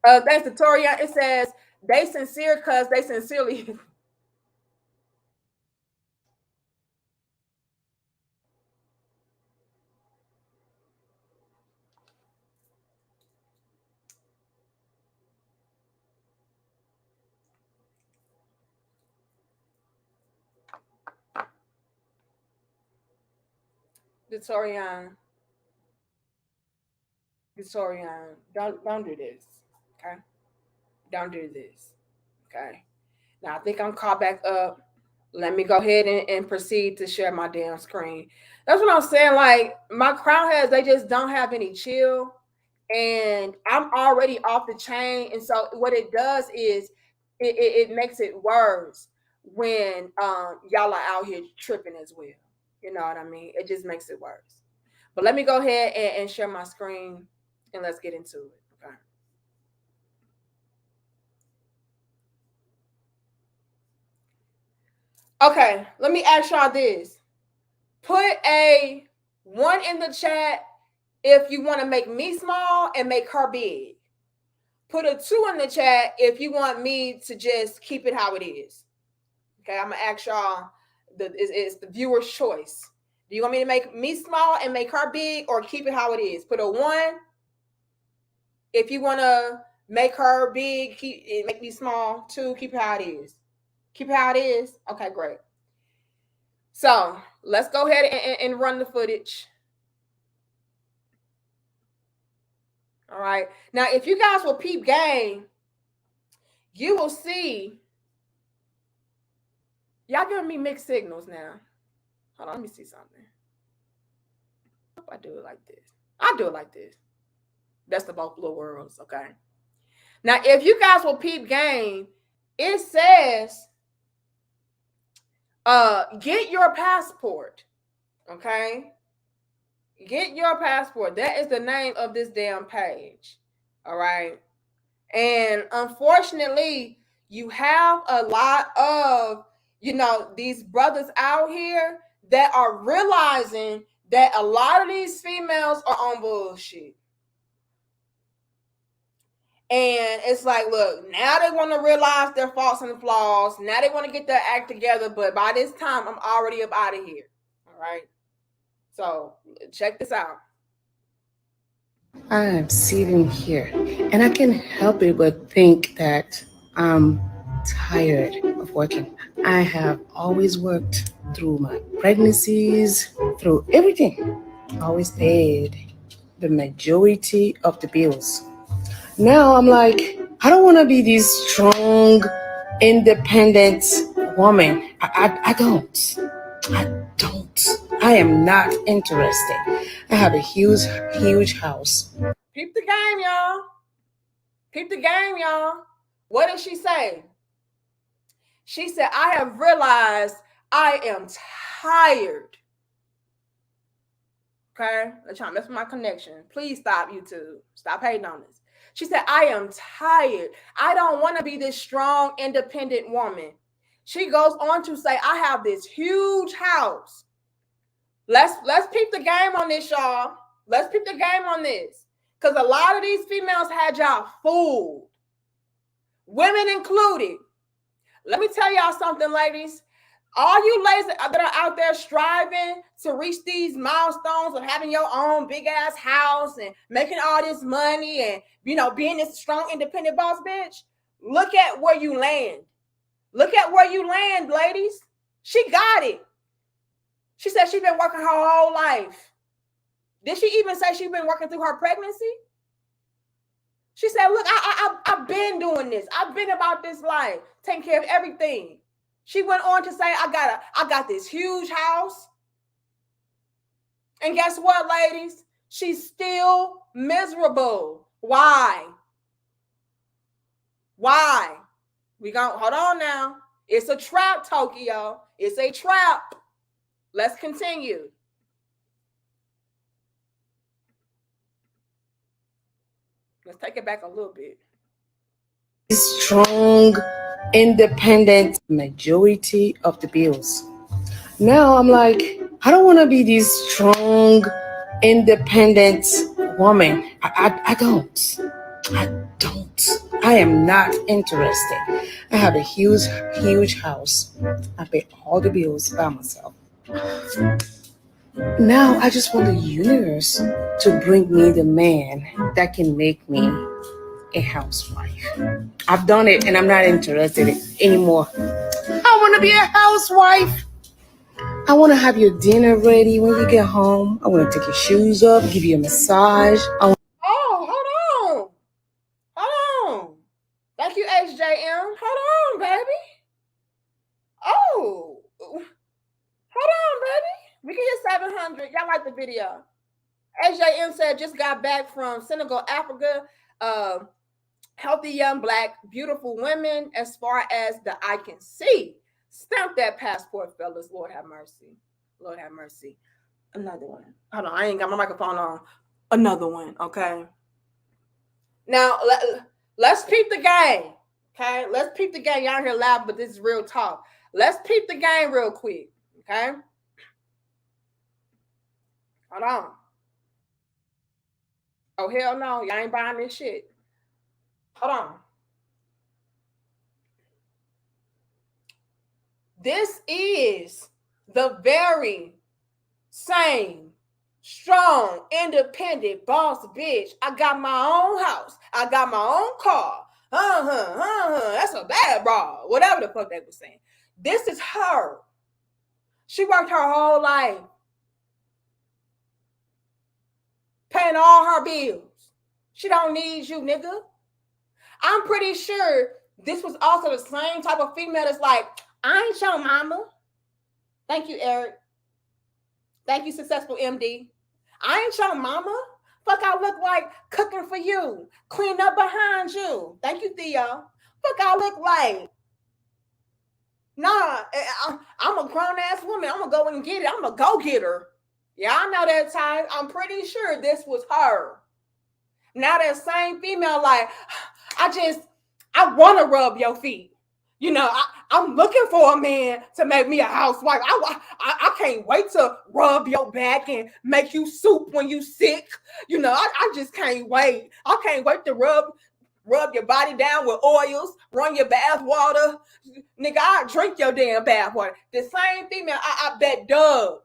Thanks to Toria. It says, they sincere because they sincerely. Victorian, don't do this. Okay, don't do this. Okay. Now I think I'm caught back up. Let me go ahead and proceed to share my damn screen. That's what I'm saying. Like my crown heads, they just don't have any chill, and I'm already off the chain. And so what it does is it makes it worse when y'all are out here tripping as well. You know what I mean? It just makes it worse. But let me go ahead and share my screen and let's get into it. Okay. Okay, let me ask y'all this. Put a 1 in the chat if you want to make me small and make her big. Put a 2 in the chat if you want me to just keep it how it is. Okay, I'm going to ask y'all, it's the viewer's choice. Do you want me to make me small and make her big or keep it how it is? Put a 1 if you want to make her big, make me small. 2, keep it how it is. Keep it how it is. Okay, great. So let's go ahead and run the footage. All right. Now, if you guys will peep game, you will see. Y'all giving me mixed signals now. Hold on, let me see something. I hope I do it like this. I do it like this. That's the both little worlds. Okay. Now, if you guys will peep game, it says, get your passport. Okay. Get your passport. That is the name of this damn page. All right. And unfortunately, you have a lot of, these brothers out here that are realizing that a lot of these females are on bullshit. And it's like, look, now they want to realize their faults and flaws. Now they want to get their act together. But by this time, I'm already up out of here. All right. So check this out. I am sitting here and I can't help it but think that I'm tired of working. I have always worked through my pregnancies, through everything. Always paid the majority of the bills. Now I'm like, I don't want to be this strong, independent woman. I don't. I don't. I am not interested. I have a huge house. Peep the game, y'all. Peep the game, y'all. What did she say? She said, I have realized I am tired. Okay? They're trying to mess with my connection. Please stop, YouTube. Stop hating on this. She said, I am tired. I don't want to be this strong, independent woman. She goes on to say, I have this huge house. Let's peep the game on this, y'all. Let's peep the game on this. Because a lot of these females had y'all fooled. Women included. Let me tell y'all something, ladies. All you ladies that are out there striving to reach these milestones of having your own big ass house and making all this money and, being this strong, independent boss bitch, look at where you land. Look at where you land, ladies. She got it. She said she's been working her whole life. Did she even say she's been working through her pregnancy? She said, look, I've been doing this. I've been about this life, taking care of everything. She went on to say, I got this huge house. And guess what, ladies? She's still miserable. Why? Why? Hold on now. It's a trap, Tokyo. It's a trap. Let's continue. Let's take it back a little bit. Strong, independent majority of the bills. Now I'm like, I don't want to be this strong, independent woman. I don't. I am not interested. I have a huge house. I pay all the bills by myself. Now I just want the universe to bring me the man that can make me a housewife. I've done it and I'm not interested anymore. I want to be a housewife. I want to have your dinner ready when you get home. I want to take your shoes off, give you a massage. Hold on. Thank you, HJM. Hold on, baby. Oh, hold on, baby. We can hit 700. Y'all like the video. HJM said, just got back from Senegal, Africa. Healthy, young, black, beautiful women as far as the eye can see. Stamp that passport, fellas. Lord have mercy. Lord have mercy. Another one. Hold on. I ain't got my microphone on. Another one. Okay. Now, let's peep the game. Okay. Let's peep the game. Y'all hear loud, but this is real talk. Let's peep the game real quick. Okay. Hold on. Oh, hell no. Y'all ain't buying this shit. Hold on. This is the very same strong, independent boss bitch. I got my own house. I got my own car. That's a bad bra. Whatever the fuck they were saying. This is her. She worked her whole life paying all her bills. She don't need you, nigga. I'm pretty sure this was also the same type of female that's like, I ain't your mama. Thank you, Eric. Thank you, Successful MD. I ain't your mama. Fuck, I look like cooking for you, clean up behind you. Thank you, Theo. Fuck, I look like. Nah, I'm a grown-ass woman. I'm going to go and get it. I'm a go-getter. Yeah, I know that type. I'm pretty sure this was her. Now that same female like, I want to rub your feet. I'm looking for a man to make me a housewife. I can't wait to rub your back and make you soup when you sick. I just can't wait. I can't wait to rub your body down with oils, run your bath water. Nigga, I drink your damn bath water. The same female, I bet Doug,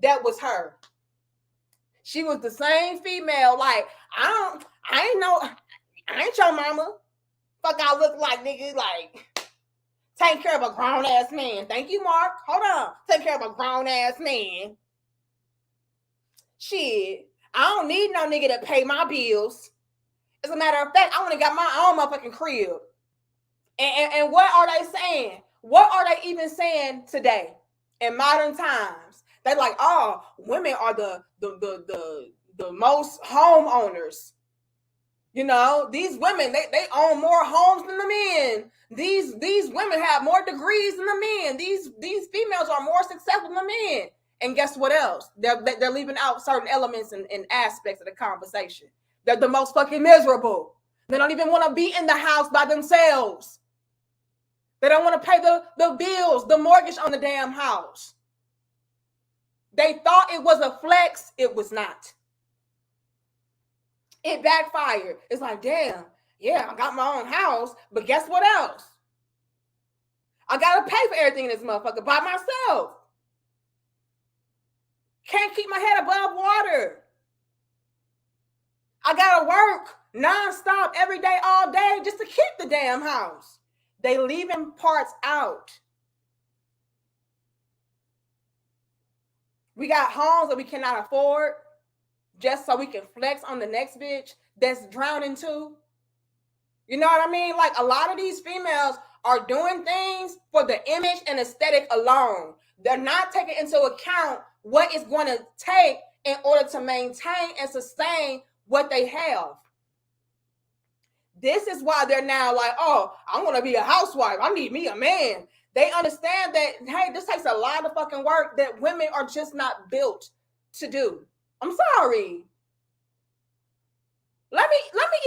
that was her. She was the same female. Like, I ain't your mama. Fuck, I look like, nigga, like, take care of a grown ass man. Thank you, Mark. Hold on. Take care of a grown ass man. Shit, I don't need no nigga to pay my bills. As a matter of fact, I want to got my own motherfucking crib. And what are they saying? What are they even saying today in modern times? They're like, oh, women are the most homeowners. You know, these women, they own more homes than the men. These women have more degrees than the men. These females are more successful than the men. And guess what else? They're leaving out certain elements and aspects of the conversation. They're the most fucking miserable. They don't even want to be in the house by themselves. They don't want to pay the bills, the mortgage on the damn house. They thought it was a flex. It was not. It backfired. It's like, damn, yeah, I got my own house, but guess what else? I got to pay for everything in this motherfucker by myself. Can't keep my head above water. I got to work nonstop every day, all day, just to keep the damn house. They leaving parts out. We got homes that we cannot afford just so we can flex on the next bitch that's drowning too. You know what I mean? Like, a lot of these females are doing things for the image and aesthetic alone. They're not taking into account what it's going to take in order to maintain and sustain what they have. This is why they're now like, oh, I want to be a housewife. I need me a man. They understand that, hey, this takes a lot of fucking work that women are just not built to do. I'm sorry. Let me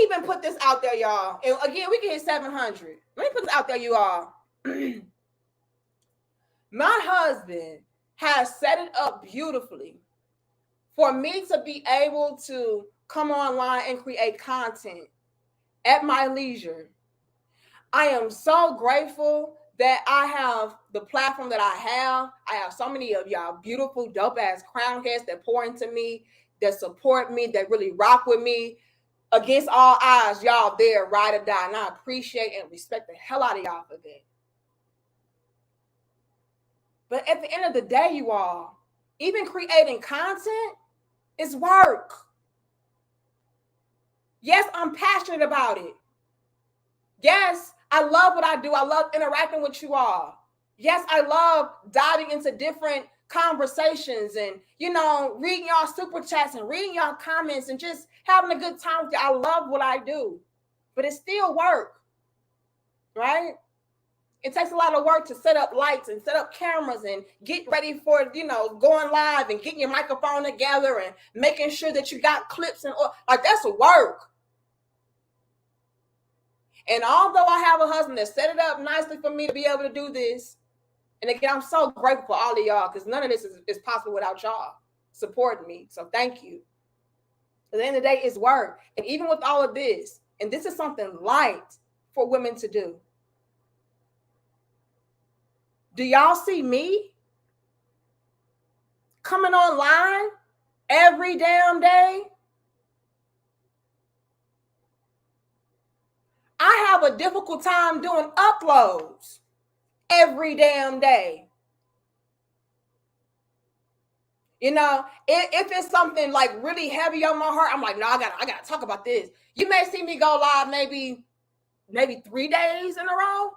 even put this out there, y'all. And again, we can hit 700. Let me put this out there, you all. My husband has set it up beautifully for me to be able to come online and create content at my leisure. I am so grateful that I have the platform that I have. I have so many of y'all beautiful, dope-ass crown heads that pour into me, that support me, that really rock with me. Against all odds, y'all there, ride or die. And I appreciate and respect the hell out of y'all for that. But at the end of the day, you all, even creating content is work. Yes, I'm passionate about it. Yes, I love what I do. I love interacting with you all. Yes, I love diving into different conversations and, you know, reading y'all super chats and reading y'all comments and just having a good time with you. I love what I do, but it's still work, right? It takes a lot of work to set up lights and set up cameras and get ready for, you know, going live and getting your microphone together and making sure that you got clips and like, that's work. And although I have a husband that set it up nicely for me to be able to do this, and again, I'm so grateful for all of y'all because none of this is possible without y'all supporting me. So thank you. At the end of the day, it's work. And even with all of this, and this is something light for women to do. Do y'all see me coming online every damn day? I have a difficult time doing uploads every damn day. You know, if it's something like really heavy on my heart, I'm like, no, I gotta talk about this. You may see me go live maybe 3 days in a row.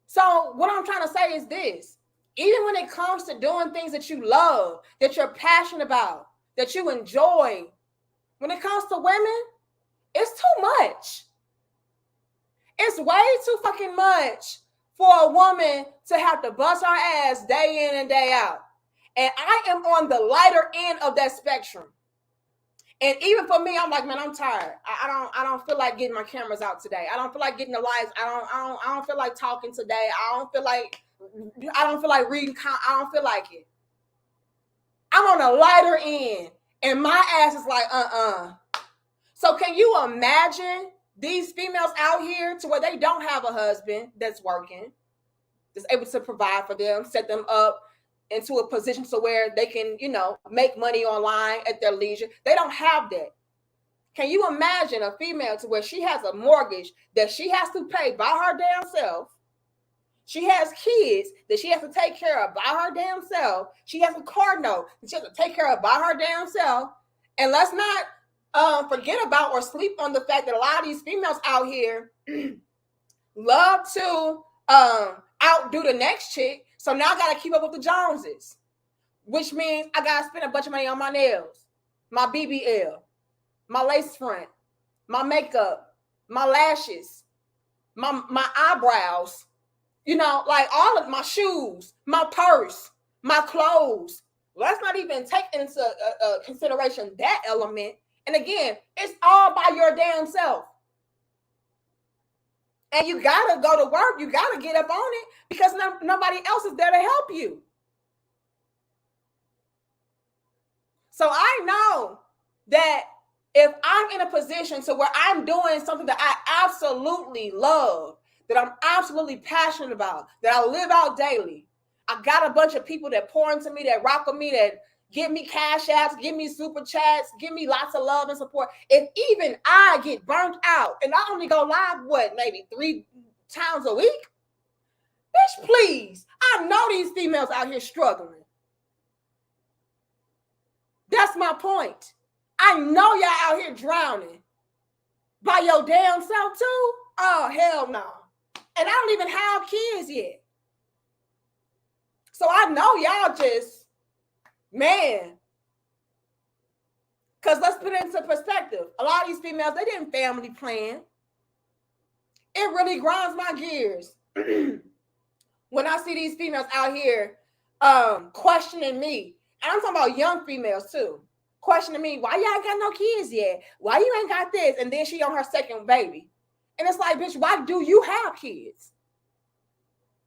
So what I'm trying to say is this: even when it comes to doing things that you love, that you're passionate about, that you enjoy, when it comes to women, it's too much. It's way too fucking much for a woman to have to bust her ass day in and day out. And I am on the lighter end of that spectrum. And even for me, I'm like, man, I'm tired. I don't feel like getting my cameras out today. I don't feel like getting the lights. I don't feel like talking today. I don't feel like reading. I don't feel like it. I'm on the lighter end, and my ass is like, So can you imagine these females out here to where they don't have a husband that's working, that's able to provide for them, set them up, into a position to where they can, make money online at their leisure. They don't have that. Can you imagine a female to where she has a mortgage that she has to pay by her damn self? She has kids that she has to take care of by her damn self. She has a car note that she has to take care of by her damn self. And let's not forget about or sleep on the fact that a lot of these females out here love to outdo the next chick. So now I got to keep up with the Joneses, which means I got to spend a bunch of money on my nails, my BBL, my lace front, my makeup, my lashes, my eyebrows, like all of my shoes, my purse, my clothes. Let's not even take into consideration that element. And again, it's all by your damn self. And you got to go to work. You got to get up on it because nobody else is there to help you. So I know that if I'm in a position to where I'm doing something that I absolutely love, that I'm absolutely passionate about, that I live out daily, I got a bunch of people that pour into me, that rock with me, that give me cash apps, give me super chats, give me lots of love and support. If even I get burnt out and I only go live, maybe 3 times a week? Bitch, please. I know these females out here struggling. That's my point. I know y'all out here drowning by your damn self too. Oh, hell no. And I don't even have kids yet. So I know y'all just, man. Because let's put it into perspective. A lot of these females, they didn't family plan. It really grinds my gears when I see these females out here questioning me. And I'm talking about young females too. Questioning me, why y'all ain't got no kids yet? Why you ain't got this? And then she on her second baby. And it's like, bitch, why do you have kids?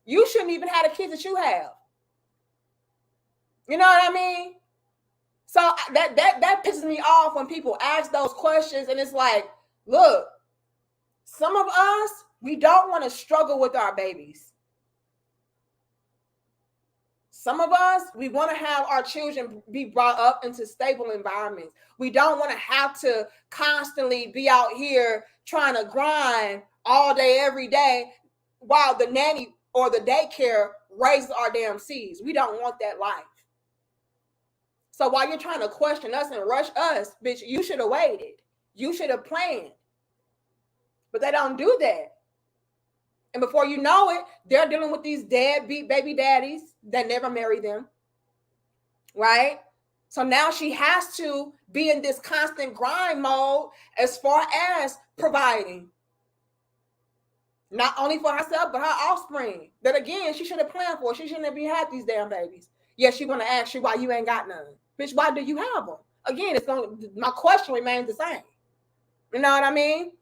You shouldn't even have the kids that you have. You know what I mean? So that pisses me off when people ask those questions. And it's like, look, some of us, we don't want to struggle with our babies. Some of us, we want to have our children be brought up into stable environments. We don't want to have to constantly be out here trying to grind all day, every day, while the nanny or the daycare raises our damn seeds. We don't want that life. So while you're trying to question us and rush us, bitch, you should have waited. You should have planned. But they don't do that. And before you know it, they're dealing with these deadbeat baby daddies that never marry them, right? So now she has to be in this constant grind mode as far as providing. Not only for herself, but her offspring. That again, she should have planned for. She shouldn't have had these damn babies. Yes, she's going to ask you why you ain't got none. Bitch, why do you have them? Again, my question remains the same. You know what I mean?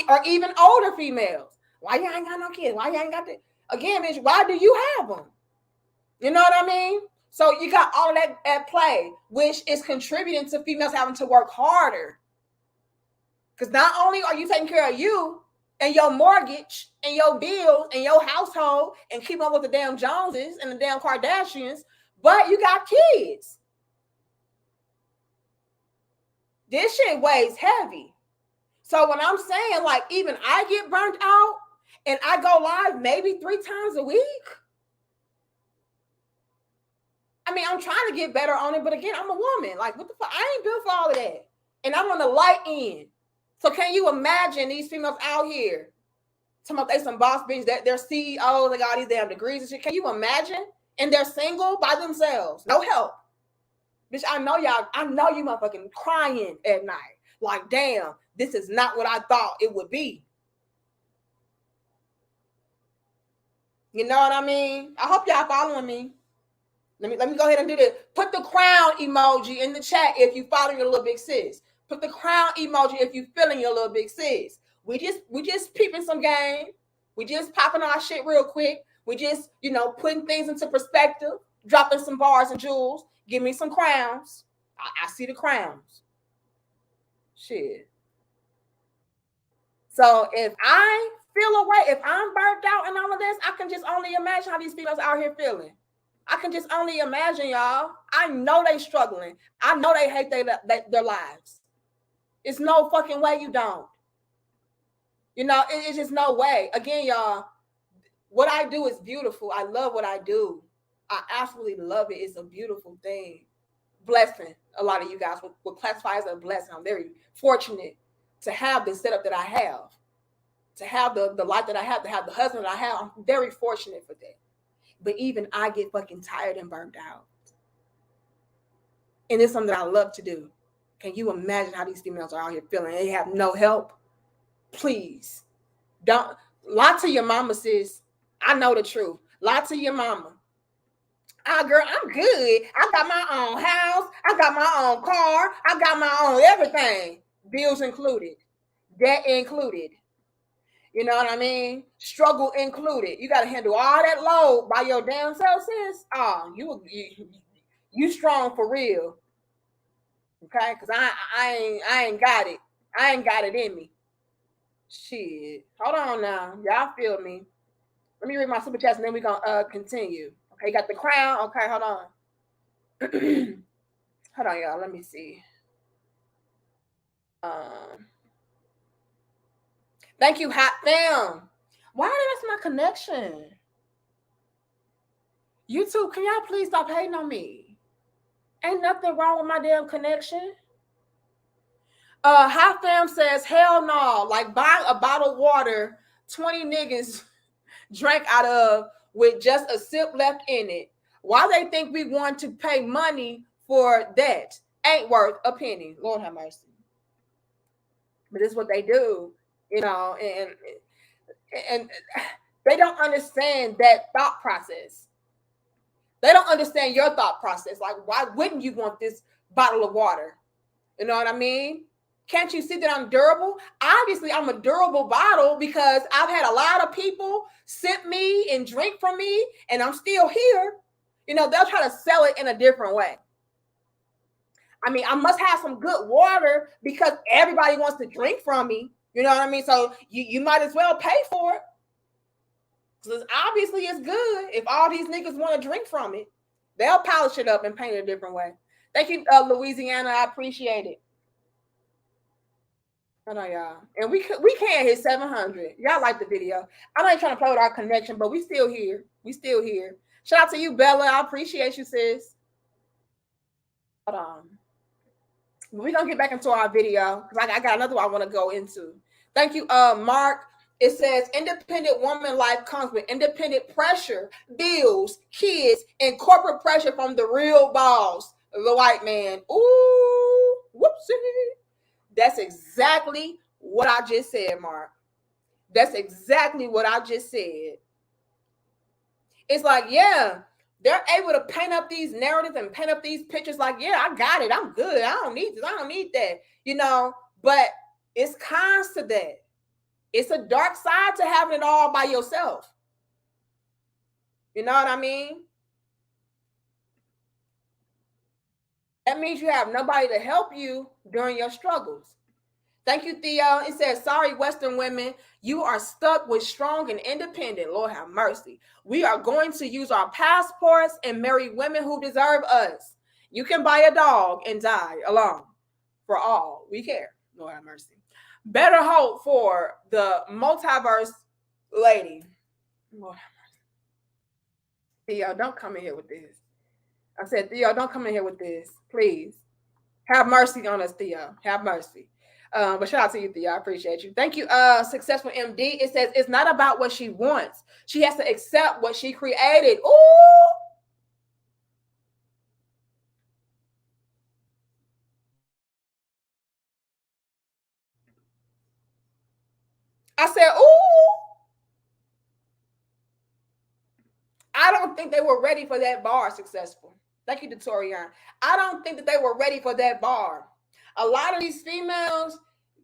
Or even older females. Why you ain't got no kids? Why you ain't got that? Again, bitch, why do you have them? You know what I mean? So you got all of that at play, which is contributing to females having to work harder. Because not only are you taking care of you and your mortgage and your bills and your household and keep up with the damn Joneses and the damn Kardashians, but you got kids. This shit weighs heavy. So when I'm saying, like, even I get burnt out and I go live maybe 3 times a week. I mean, I'm trying to get better on it, but again, I'm a woman. Like, what the fuck? I ain't built for all of that. And I'm on the light end. So can you imagine these females out here talking about they some boss bitches, that they're CEOs, they got all these damn degrees and shit. Can you imagine? And they're single by themselves. No help. Bitch, I know you motherfucking crying at night. Like, damn, this is not what I thought it would be. You know what I mean? I hope y'all following me. Let me go ahead and do this. Put the crown emoji in the chat if you following your little big sis. Put the crown emoji if you feeling your little big sis. We just peeping some game. We just popping our shit real quick. We just, putting things into perspective, dropping some bars and jewels. Give me some crowns. I see the crowns. Shit. So if I feel away, if I'm burnt out and all of this, I can just only imagine how these females out here feeling. I can just only imagine, y'all. I know they struggling. I know they hate their lives. It's no fucking way you don't. You know, it's just no way. Again, y'all, what I do is beautiful. I love what I do. I absolutely love it. It's a beautiful thing. Blessing. A lot of you guys would classify as a blessing. I'm very fortunate to have the setup that I have, to have the life that I have, to have the husband that I have. I'm very fortunate for that. But even I get fucking tired and burned out. And it's something that I love to do. Can you imagine how these females are out here feeling? They have no help. Please don't lie to your mama, sis. I know the truth. Lie to your mama. Ah, girl, I'm good. I got my own house. I got my own car. I got my own everything. Bills included. Debt included. You know what I mean? Struggle included. You got to handle all that load by your damn self, sis. Oh, you strong for real. Okay? Because I ain't got it. I ain't got it in me. Shit. Hold on now. Y'all feel me. Let me read my super chats and then we're going to continue. Okay, got the crown. Okay, hold on. Hold on, y'all. Let me see. Thank you, Hot Fam. Why did that's my connection? YouTube, can y'all please stop hating on me? Ain't nothing wrong with my damn connection. Hot Fam says, hell no. Like buying a bottle of water 20 niggas drank out of with just a sip left in it. Why they think we want to pay money for that? Ain't worth a penny. Lord have mercy. But this is what they do, you know, and they don't understand that thought process. They don't understand your thought process. Like, why wouldn't you want this bottle of water? You know what I mean? Can't you see that I'm durable? Obviously, I'm a durable bottle because I've had a lot of people sip me and drink from me, and I'm still here. You know, they'll try to sell it in a different way. I mean, I must have some good water because everybody wants to drink from me. You know what I mean? So you might as well pay for it. Because obviously it's good if all these niggas want to drink from it. They'll polish it up and paint it a different way. Thank you, Louisiana. I appreciate it. I know y'all. And we can't hit 700. Y'all like the video. I ain't trying to play with our connection, but we still here. We still here. Shout out to you, Bella. I appreciate you, sis. Hold on. We're going to get back into our video because I got another one I want to go into. Thank you, Mark. It says, independent woman life comes with independent pressure, bills, kids, and corporate pressure from the real boss, the white man. Ooh, whoopsie. That's exactly what I just said, Mark. That's exactly what I just said. It's like, yeah, they're able to paint up these narratives and paint up these pictures like, yeah, I got it. I'm good. I don't need this. I don't need that. You know, but it's cons to that. It's a dark side to having it all by yourself. You know what I mean? That means you have nobody to help you during your struggles. Thank you, Theo. It says, sorry, Western women, you are stuck with strong and independent. Lord have mercy. We are going to use our passports and marry women who deserve us. You can buy a dog and die alone. For all we care. Lord have mercy. Better hope for the multiverse lady. Lord have mercy. Theo, don't come in here with this. I said, Theo, don't come in here with this. Please. Have mercy on us, Theo. Have mercy. But shout out to you, Theo. I appreciate you. Thank you, Successful MD. It says it's not about what she wants. She has to accept what she created. Ooh. I said, ooh. I don't think they were ready for that bar, Successful. Thank you, Victoria. I don't think that they were ready for that bar. A lot of these females,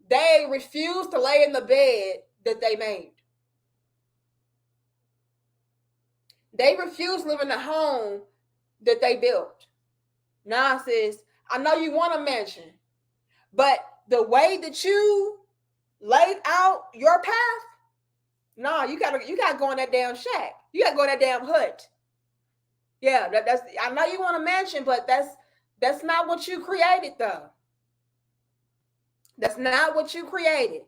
they refuse to lay in the bed that they made. They refuse to live in the home that they built. Nah, sis, I know you want a mansion, but the way that you laid out your path, no, you gotta go in that damn shack. You gotta go in that damn hut. Yeah, that's. I know you want to mention, but that's not what you created, though. That's not what you created.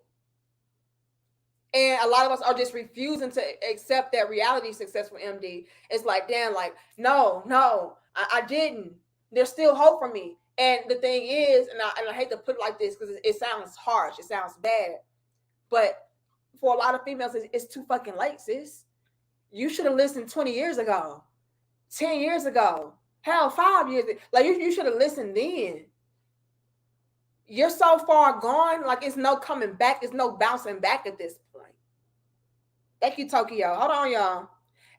And a lot of us are just refusing to accept that reality. Successful MD. It's like, damn, like, no, I didn't. There's still hope for me. And the thing is, and I hate to put it like this because it sounds harsh, it sounds bad, but for a lot of females, it's too fucking late, sis. You should have listened 20 years ago, 10 years ago, hell, 5 years. Like, you should have listened then. You're so far gone, like it's no coming back. It's no bouncing back at this point. Thank you, Tokyo. Hold on, y'all.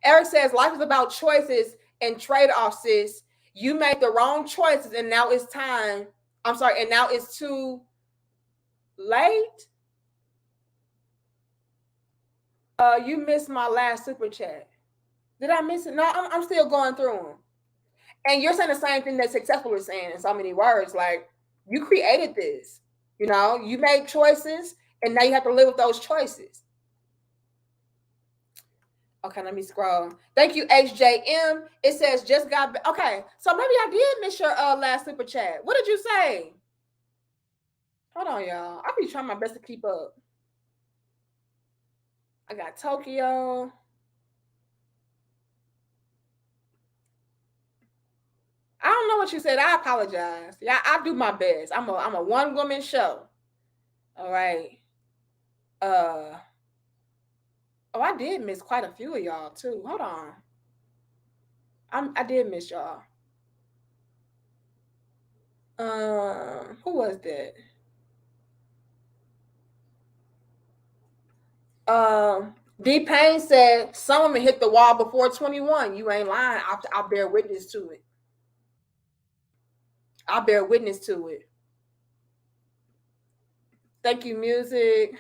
Eric says, life is about choices and trade-offs, sis. You made the wrong choices, and now it's time. I'm sorry, and now it's too late. You missed my last super chat. Did I miss it? No, I'm still going through them. And you're saying the same thing that Successful is saying in so many words. Like, you created this. You know, you made choices, and now you have to live with those choices. Okay, let me scroll. Thank you, HJM. It says just got okay. So maybe I did miss your last super chat. What did you say? Hold on, y'all. I'll be trying my best to keep up. I got Tokyo. I don't know what you said. I apologize. Yeah, I do my best. I'm a one-woman show. All right. Oh, I did miss quite a few of y'all too. Hold on. I did miss y'all. Who was that? D Payne said some women hit the wall before 21. You ain't lying. I'll bear witness to it. I'll bear witness to it. Thank you, music.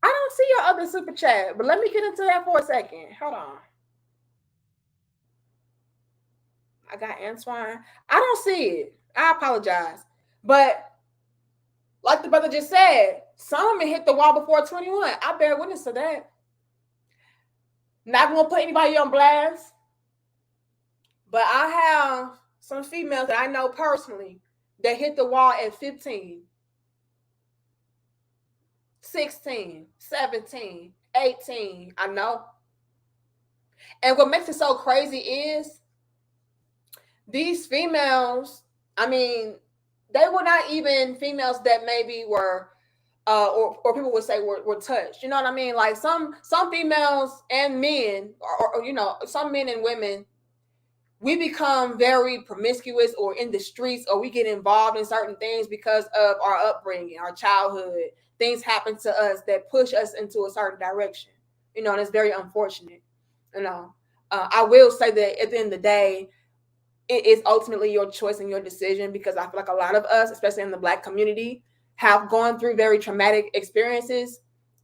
I don't see your other super chat, but let me get into that for a second. Hold on. I got Antoine. I don't see it. I apologize. But like the brother just said, some women hit the wall before 21. I bear witness to that. Not going to put anybody on blast, but I have some females that I know personally that hit the wall at 15, 16, 17, 18. I know. And what makes it so crazy is these females, I mean, they were not even females that maybe were or people would say were touched. You know what I mean? Like some females and men, or you know, some men and women, we become very promiscuous or in the streets, or we get involved in certain things because of our upbringing, our childhood. Things happen to us that push us into a certain direction. You know, and it's very unfortunate. You know, I will say that at the end of the day, it is ultimately your choice and your decision, because I feel like a lot of us, especially in the Black community, have gone through very traumatic experiences.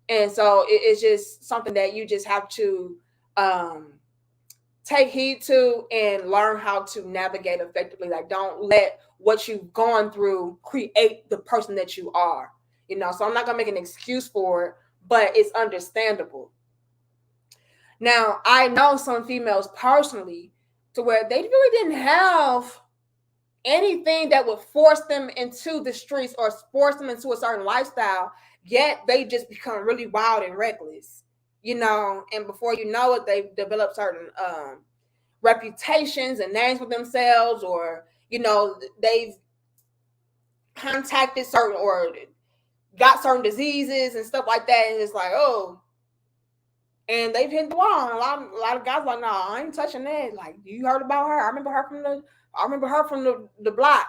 And so it's just something that you just have to take heed to and learn how to navigate effectively. Like, don't let what you've gone through create the person that you are, you know? So I'm not gonna make an excuse for it, but it's understandable. Now, I know some females personally to where they really didn't have anything that would force them into the streets or force them into a certain lifestyle, yet they just become really wild and reckless, you know, and before you know it, they've developed certain reputations and names for themselves, or, you know, they've contacted certain or got certain diseases and stuff like that, and it's like, oh, and they've hit the wall. And a lot of guys like, no, I ain't touching that. Like, you heard about her? I remember her from the block.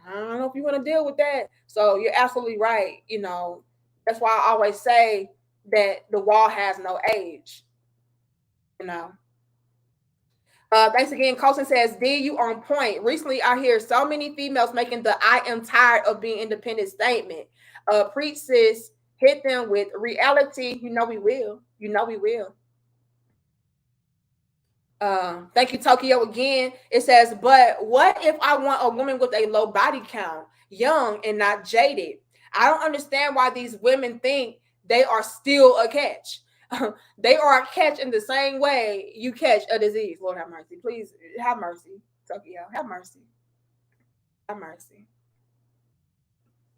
I don't know if you want to deal with that. So you're absolutely right. You know, that's why I always say that the wall has no age. You know. Thanks again. Colson says, D, you on point. Recently, I hear so many females making the "I am tired of being independent" statement. Preach, sis. Hit them with reality. You know we will. You know we will. Thank you, Tokyo, again. It says, but what if I want a woman with a low body count, young and not jaded? I don't understand why these women think they are still a catch. they are catch in the same way you catch a disease. Lord have mercy. Please have mercy. Tokyo, have mercy. Have mercy.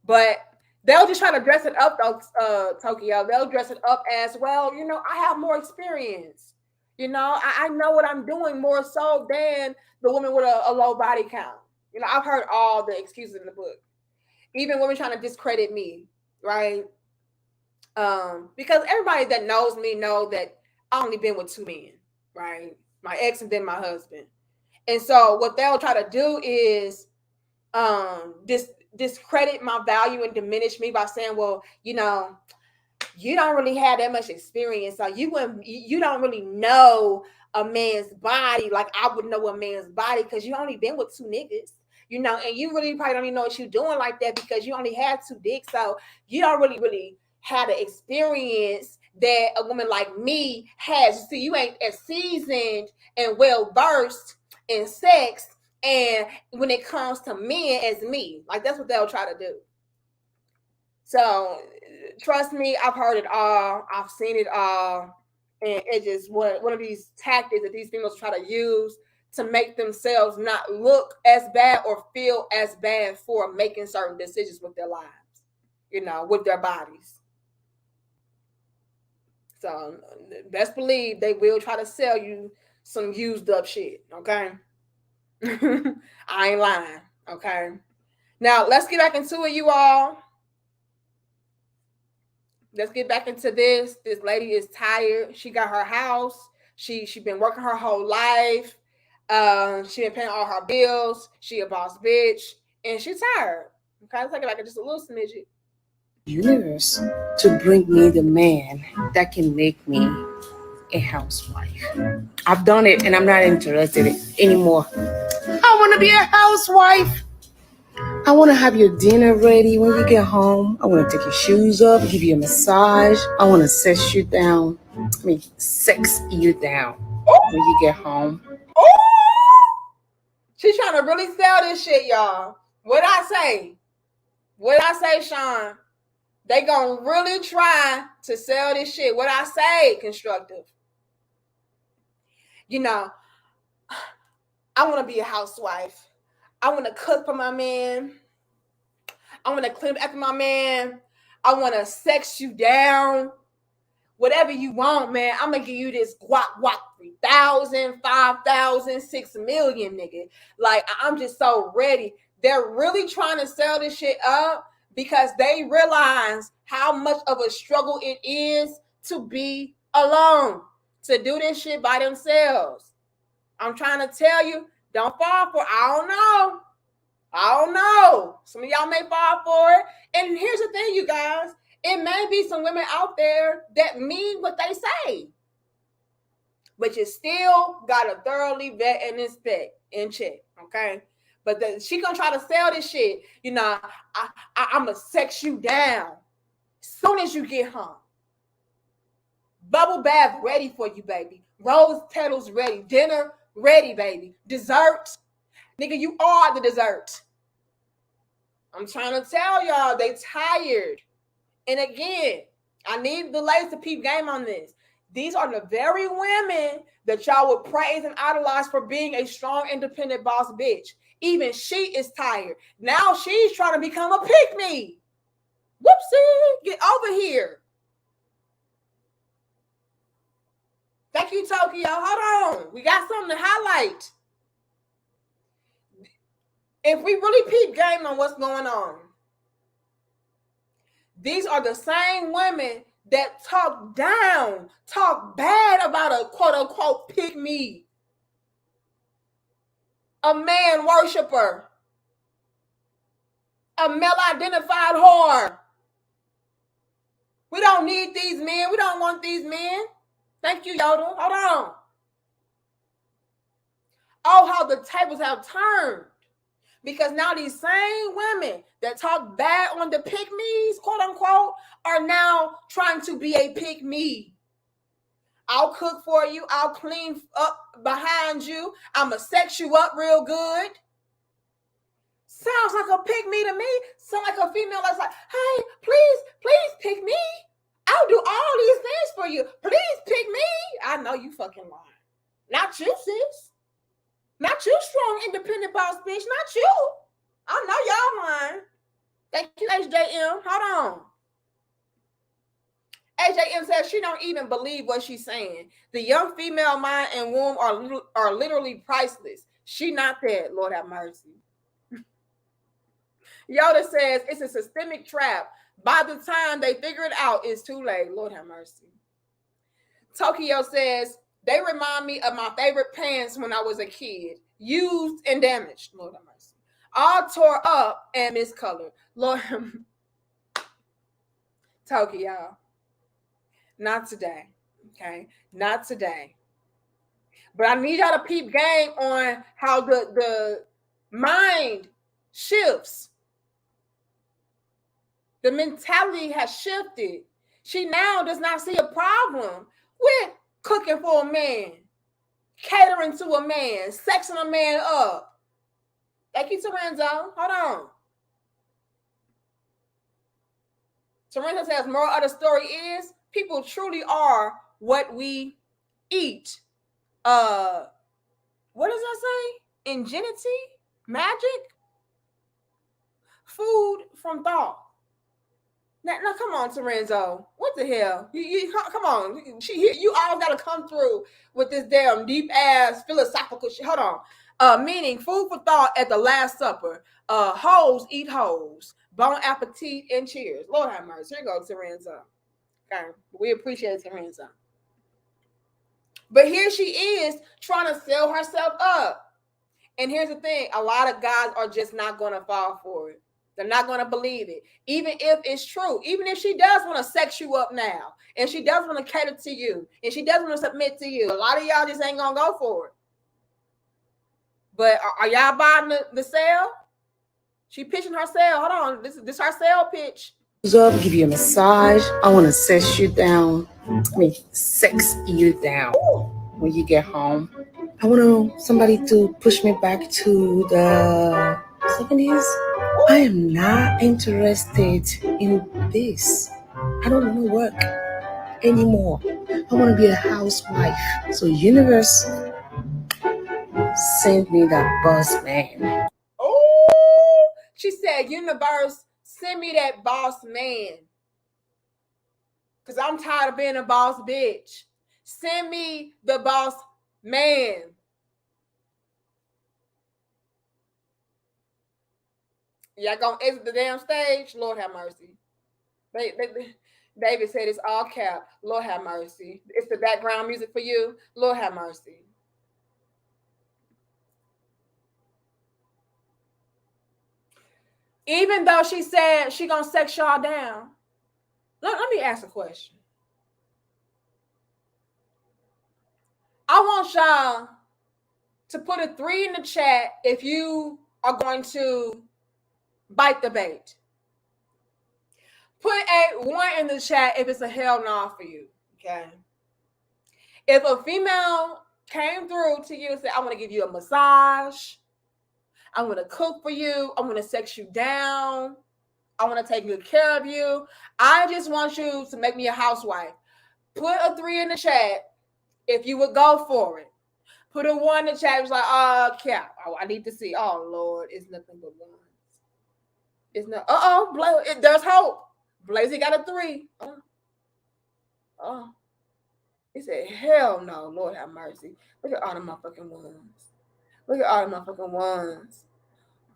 But they'll just try to dress it up, though, Tokyo. They'll dress it up as, well, I have more experience. I know what I'm doing more so than the woman with a low body count. I've heard all the excuses in the book. Even women trying to discredit me, right? Because everybody that knows me know that I only been with 2 men, right? My ex and then my husband. And so what they'll try to do is discredit my value and diminish me by saying, well, you don't really have that much experience, so you don't really know a man's body like I would know a man's body because you only been with 2 niggas, and you really probably don't even know what you're doing like that because you only had 2 dicks, so you don't really have the experience that a woman like me has. See, you ain't as seasoned and well versed in sex and when it comes to men as me. Like, that's what they'll try to do. So trust me, I've heard it all. I've seen it all. And it's just one of these tactics that these females try to use to make themselves not look as bad or feel as bad for making certain decisions with their lives, with their bodies. So best believe they will try to sell you some used up shit, okay? I ain't lying, okay? Now, let's get back into it, you all. Let's get back into this. This lady is tired. She got her house. She been working her whole life. She been paying all her bills. She a boss bitch. And she's tired. Okay, let's take it back just a little smidget. Universe to bring me the man that can make me a housewife. I've done it and I'm not interested anymore. I want to be a housewife. I want to have your dinner ready when you get home. I want to take your shoes off, give you a massage. I want to sex you down when you get home. Ooh! She's trying to really sell this shit, y'all. What I say, Sean? They gonna really try to sell this shit. What I say, Constructive. I want to be a housewife. I want to cook for my man. I want to clean up after my man. I want to sex you down. Whatever you want, man. I'm going to give you this guac 3,000, 5,000, 6 million, nigga. Like, I'm just so ready. They're really trying to sell this shit up because they realize how much of a struggle it is to be alone, to do this shit by themselves. I'm trying to tell you, don't fall for it. I don't know. Some of y'all may fall for it. And here's the thing, you guys. It may be some women out there that mean what they say. But you still got to thoroughly vet and inspect and check, okay? But she going to try to sell this shit. I'm going to sex you down as soon as you get home. Bubble bath ready for you, baby. Rose petals ready. Dinner ready, baby. Dessert. Nigga, you are the dessert. I'm trying to tell y'all, they tired. And again, I need the ladies to peep game on this. These are the very women that y'all would praise and idolize for being a strong, independent boss bitch. Even she is tired. Now she's trying to become a pick-me. Whoopsie. Get over here. Thank you, Tokyo. Hold on. We got something to highlight. If we really peep game on what's going on, these are the same women that talk bad about a quote-unquote pick-me, a man worshiper, a male-identified whore. We don't need these men. We don't want these men. Thank you, Yoda. Hold on. Oh, how the tables have turned. Because now these same women that talk bad on the pick-me's, quote-unquote, are now trying to be a pick-me. I'll cook for you. I'll clean up behind you. I'm going to sex you up real good. Sounds like a pick-me to me. Sounds like a female that's like, hey, please pick me. I'll do all these things for you. Please pick me. I know you fucking lying. Not you, sis. Not you, strong, independent boss bitch. Not you. I know y'all lying. Thank you, HJM. Hold on. HJM says she don't even believe what she's saying. The young female mind and womb are literally priceless. She not there. Lord have mercy. Yoda says it's a systemic trap. By the time they figure it out, it's too late. Lord have mercy. Tokyo says they remind me of my favorite pants when I was a kid. Used and damaged. Lord have mercy. All tore up and miscolored. Lord Tokyo. Not today. Okay. Not today. But I need y'all to peep game on how the mind shifts. The mentality has shifted. She now does not see a problem with cooking for a man, catering to a man, sexing a man up. Thank you, Terenzo. Hold on. Terenzo says, moral of the story is people truly are what we eat. What does that say? Ingenuity? Magic? Food from thought. Now, come on, Terenzo. What the hell? You come on. You all got to come through with this damn deep ass philosophical shit. Hold on. Meaning food for thought at the Last Supper. Hoes eat hoes. Bon appetit and cheers. Lord have mercy. Here goes Terenzo. Okay, we appreciate Terenzo. But here she is trying to sell herself up. And here's the thing: a lot of guys are just not going to fall for it. They're not going to believe it. Even if it's true, even if she does want to sex you up now, and she does want to cater to you, and she does want to submit to you, a lot of y'all just ain't going to go for it. But are y'all buying the sale? She pitching her sale. Hold on. This her sale pitch. Up, give you a massage. I want to sex you down. Sex you down when you get home. I want somebody to push me back to the 70s. I am not interested in this. I don't want to work anymore. I want to be a housewife. So universe, send me that boss man. Oh, she said, universe, send me that boss man. Because I'm tired of being a boss bitch. Send me the boss man. Y'all gonna exit the damn stage? Lord have mercy. David said it's all cap. Lord have mercy. It's the background music for you. Lord have mercy. Even though she said she gonna sex y'all down, let me ask a question. I want y'all to put a 3 in the chat if you are going to bite the bait. Put a 1 in the chat if it's a hell no for you. Okay. If a female came through to you and said, I want to give you a massage, I'm going to cook for you, I'm going to sex you down, I want to take good care of you, I just want you to make me a housewife. Put a 3 in the chat if you would go for it. Put a 1 in the chat. It was like, cap. Oh, I need to see. Oh, Lord, it's nothing but 1s. It's not. There's hope. Blazy got a 3. He said, hell no, Lord have mercy. Look at all the motherfucking 1s. Look at all the motherfucking 1s.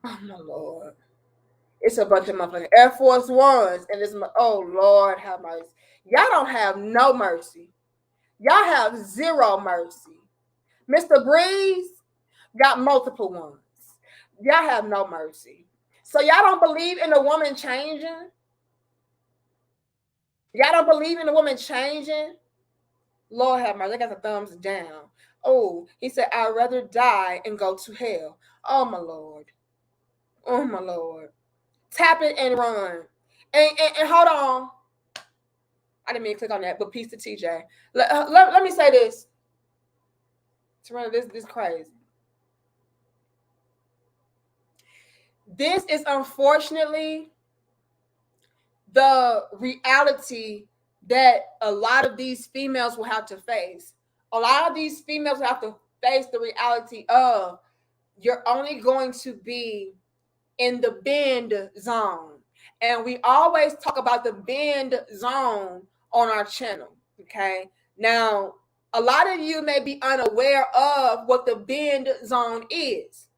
Oh, my Lord. It's a bunch of motherfucking Air Force 1s. And it's oh, Lord have mercy. Y'all don't have no mercy. Y'all have zero mercy. Mr. Breeze got multiple 1s. Y'all have no mercy. So y'all don't believe in a woman changing? Y'all don't believe in a woman changing? Lord have mercy. I got the thumbs down. Oh, he said, I'd rather die and go to hell. Oh, my Lord. Oh, my Lord. Tap it and run. And hold on. I didn't mean to click on that, but peace to TJ. Let me say this. Serena, this crazy. This is unfortunately the reality that a lot of these females will have to face. A lot of these females will have to face the reality of you're only going to be in the bend zone. And we always talk about the bend zone on our channel. Okay. Now, a lot of you may be unaware of what the bend zone is.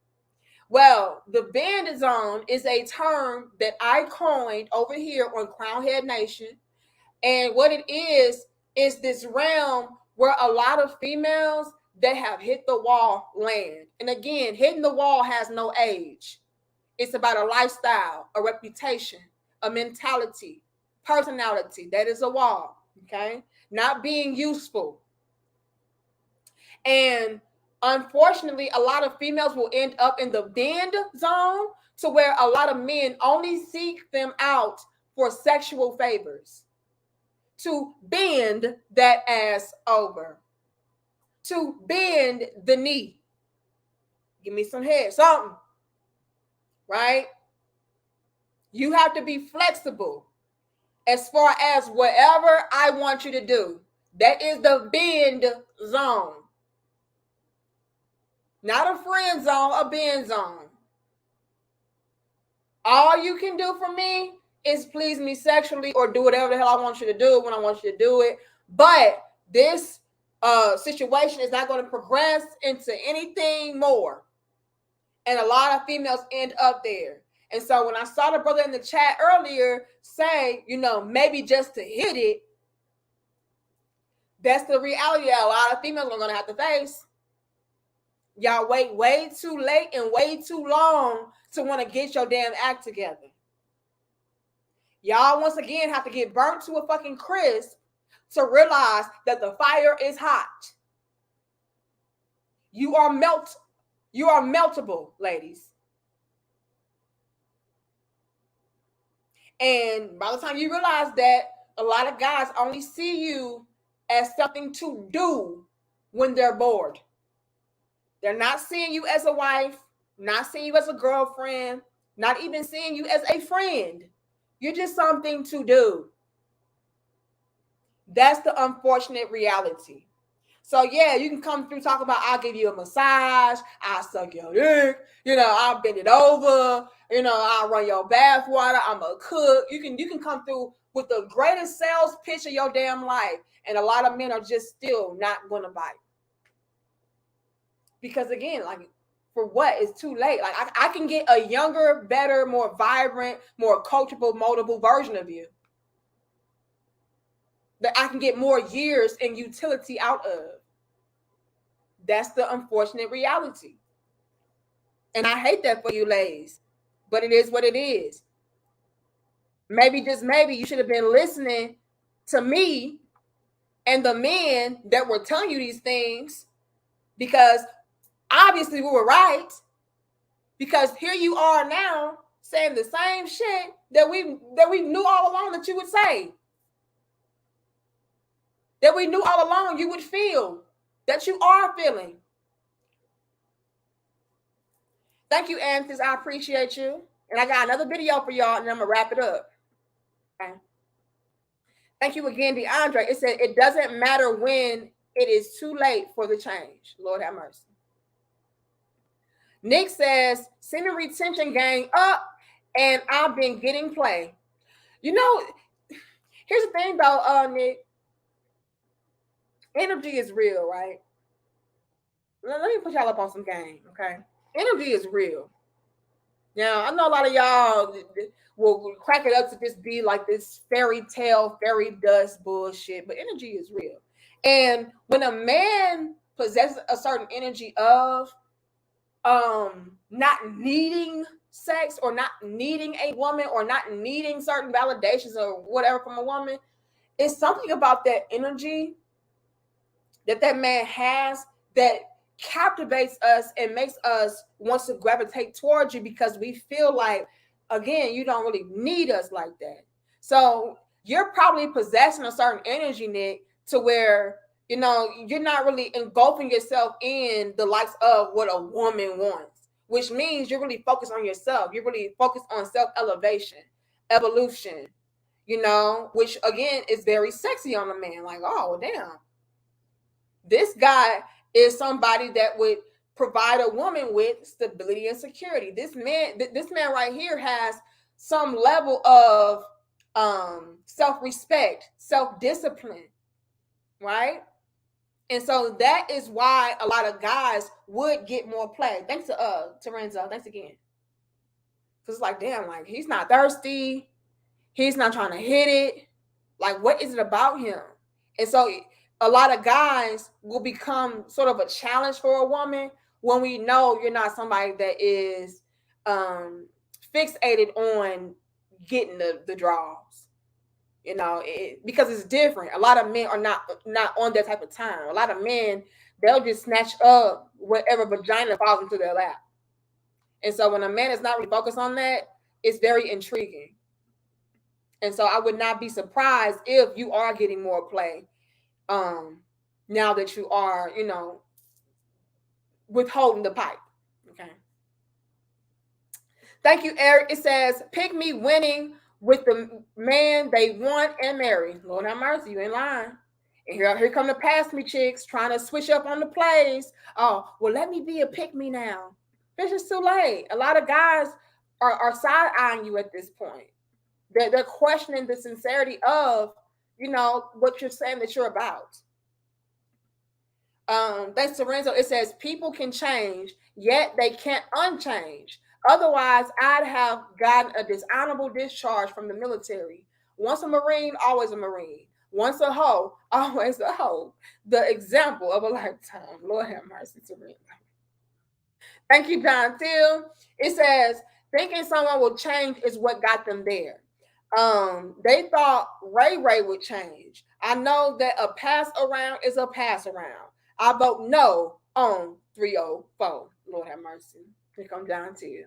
Well, the bend zone is a term that I coined over here on Crownhead Nation. And what it is this realm where a lot of females that have hit the wall land. And again, hitting the wall has no age. It's about a lifestyle, a reputation, a mentality, personality. That is a wall, okay? Not being useful. And unfortunately, a lot of females will end up in the bend zone to where a lot of men only seek them out for sexual favors. To bend that ass over. To bend the knee. Give me some head, something. Right? You have to be flexible as far as whatever I want you to do. That is the bend zone. Not a friend zone, a bend zone. All you can do for me is please me sexually or do whatever the hell I want you to do when I want you to do it. But this situation is not going to progress into anything more. And a lot of females end up there. And so when I saw the brother in the chat earlier say, maybe just to hit it, that's the reality that a lot of females are going to have to face. Y'all wait way too late and way too long to want to get your damn act together. Y'all once again have to get burnt to a fucking crisp to realize that the fire is hot. You are meltable, ladies. And by the time you realize that, a lot of guys only see you as something to do when they're bored. They're not seeing you as a wife, not seeing you as a girlfriend, not even seeing you as a friend. You're just something to do. That's the unfortunate reality. So yeah, you can come through talking about I'll give you a massage, I'll suck your dick, I'll bend it over, I'll run your bath water, I'm a cook. You can come through with the greatest sales pitch of your damn life. And a lot of men are just still not gonna bite. Because again, like for what? It's too late. Like I can get a younger, better, more vibrant, more coachable, moldable version of you that I can get more years and utility out of. That's the unfortunate reality. And I hate that for you ladies, but it is what it is. Maybe, just maybe, you should have been listening to me and the men that were telling you these things, because obviously we were right. Because here you are now saying the same shit that we knew all along that you would say. That we knew all along you would feel, that you are feeling. Thank you, Anthony. I appreciate you. And I got another video for y'all, and I'm going to wrap it up. Okay. Thank you again, DeAndre. It said, it doesn't matter when it is too late for the change. Lord have mercy. Nick says, semen retention gang up, and I've been getting play. Here's the thing, though, Nick. Energy is real, right? Let me put y'all up on some game, okay? Energy is real. Now, I know a lot of y'all will crack it up to just be like this fairy tale, fairy dust bullshit, but energy is real. And when a man possesses a certain energy of not needing sex or not needing a woman or not needing certain validations or whatever from a woman, it's something about that energy that man has that captivates us and makes us want to gravitate towards you, because we feel like, again, you don't really need us like that. So you're probably possessing a certain energy, Nick, to where, you're not really engulfing yourself in the likes of what a woman wants, which means you're really focused on yourself. You're really focused on self-elevation, evolution, you know, which again is very sexy on a man. Like, oh, damn. This guy is somebody that would provide a woman with stability and security. This man right here has some level of self-respect, self-discipline, right? And so that is why a lot of guys would get more play. Thanks to Terenzo. Thanks again. Because it's like, damn, like he's not thirsty. He's not trying to hit it. Like, what is it about him? And so a lot of guys will become sort of a challenge for a woman when we know you're not somebody that is fixated on getting the draws. You know, because it's different. A lot of men are not on that type of time. A lot of men, they'll just snatch up whatever vagina falls into their lap. And so when a man is not really focused on that, it's very intriguing. And so I would not be surprised if you are getting more play now that you are, you know, withholding the pipe. Okay. Thank you, Eric. It says, pick me winning with the man they want and marry. Lord have mercy, you ain't lying. And here come the pass me chicks trying to switch up on the plays. Oh, well, let me be a pick me now. It's just too late. A lot of guys are side-eyeing you at this point. They're questioning the sincerity of, you know, what you're saying that you're about. Thanks to Renzo, it says people can change, yet they can't unchange. Otherwise, I'd have gotten a dishonorable discharge from the military. Once a Marine, always a Marine. Once a hoe, always a hoe. The example of a lifetime. Lord have mercy to me. Thank you, John Till. It says, thinking someone will change is what got them there. They thought Ray would change. I know that a pass around is a pass around. I vote no on 304. Lord have mercy. Here come John Till.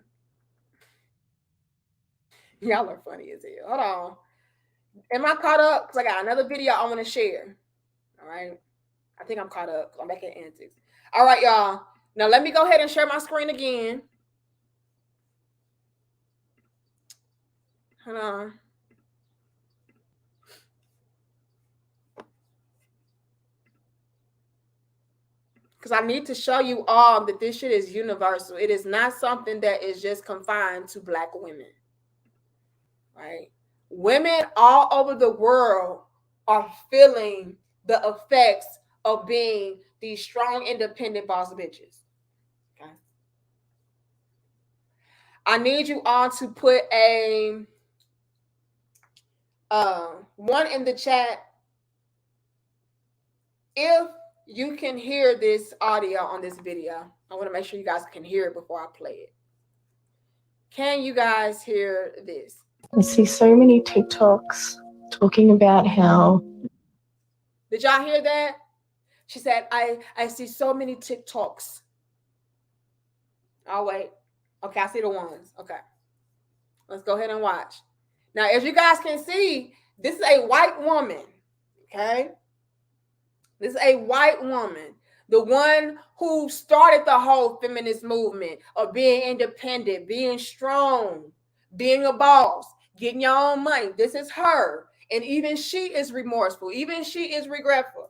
Y'all are funny as hell. Hold on. Am I caught up? Because I got another video I want to share. All right. I think I'm caught up. I'm back at antics. All right, y'all. Now let me go ahead and share my screen again. Hold on. Because I need to show you all that this shit is universal. It is not something that is just confined to Black women. Right? Women all over the world are feeling the effects of being these strong, independent boss bitches. Okay. I need you all to put a one in the chat if you can hear this audio on this video. I want to make sure you guys can hear it before I play it. Can you guys hear this? I see so many TikToks talking about how... Did y'all hear that? She said, I see so many TikToks. Oh, wait. Okay, I see the ones. Okay. Let's go ahead and watch. Now, as you guys can see, this is a white woman. Okay? This is a white woman. The one who started the whole feminist movement of being independent, being strong, being a boss, getting your own money. This is her. And even she is remorseful. Even she is regretful.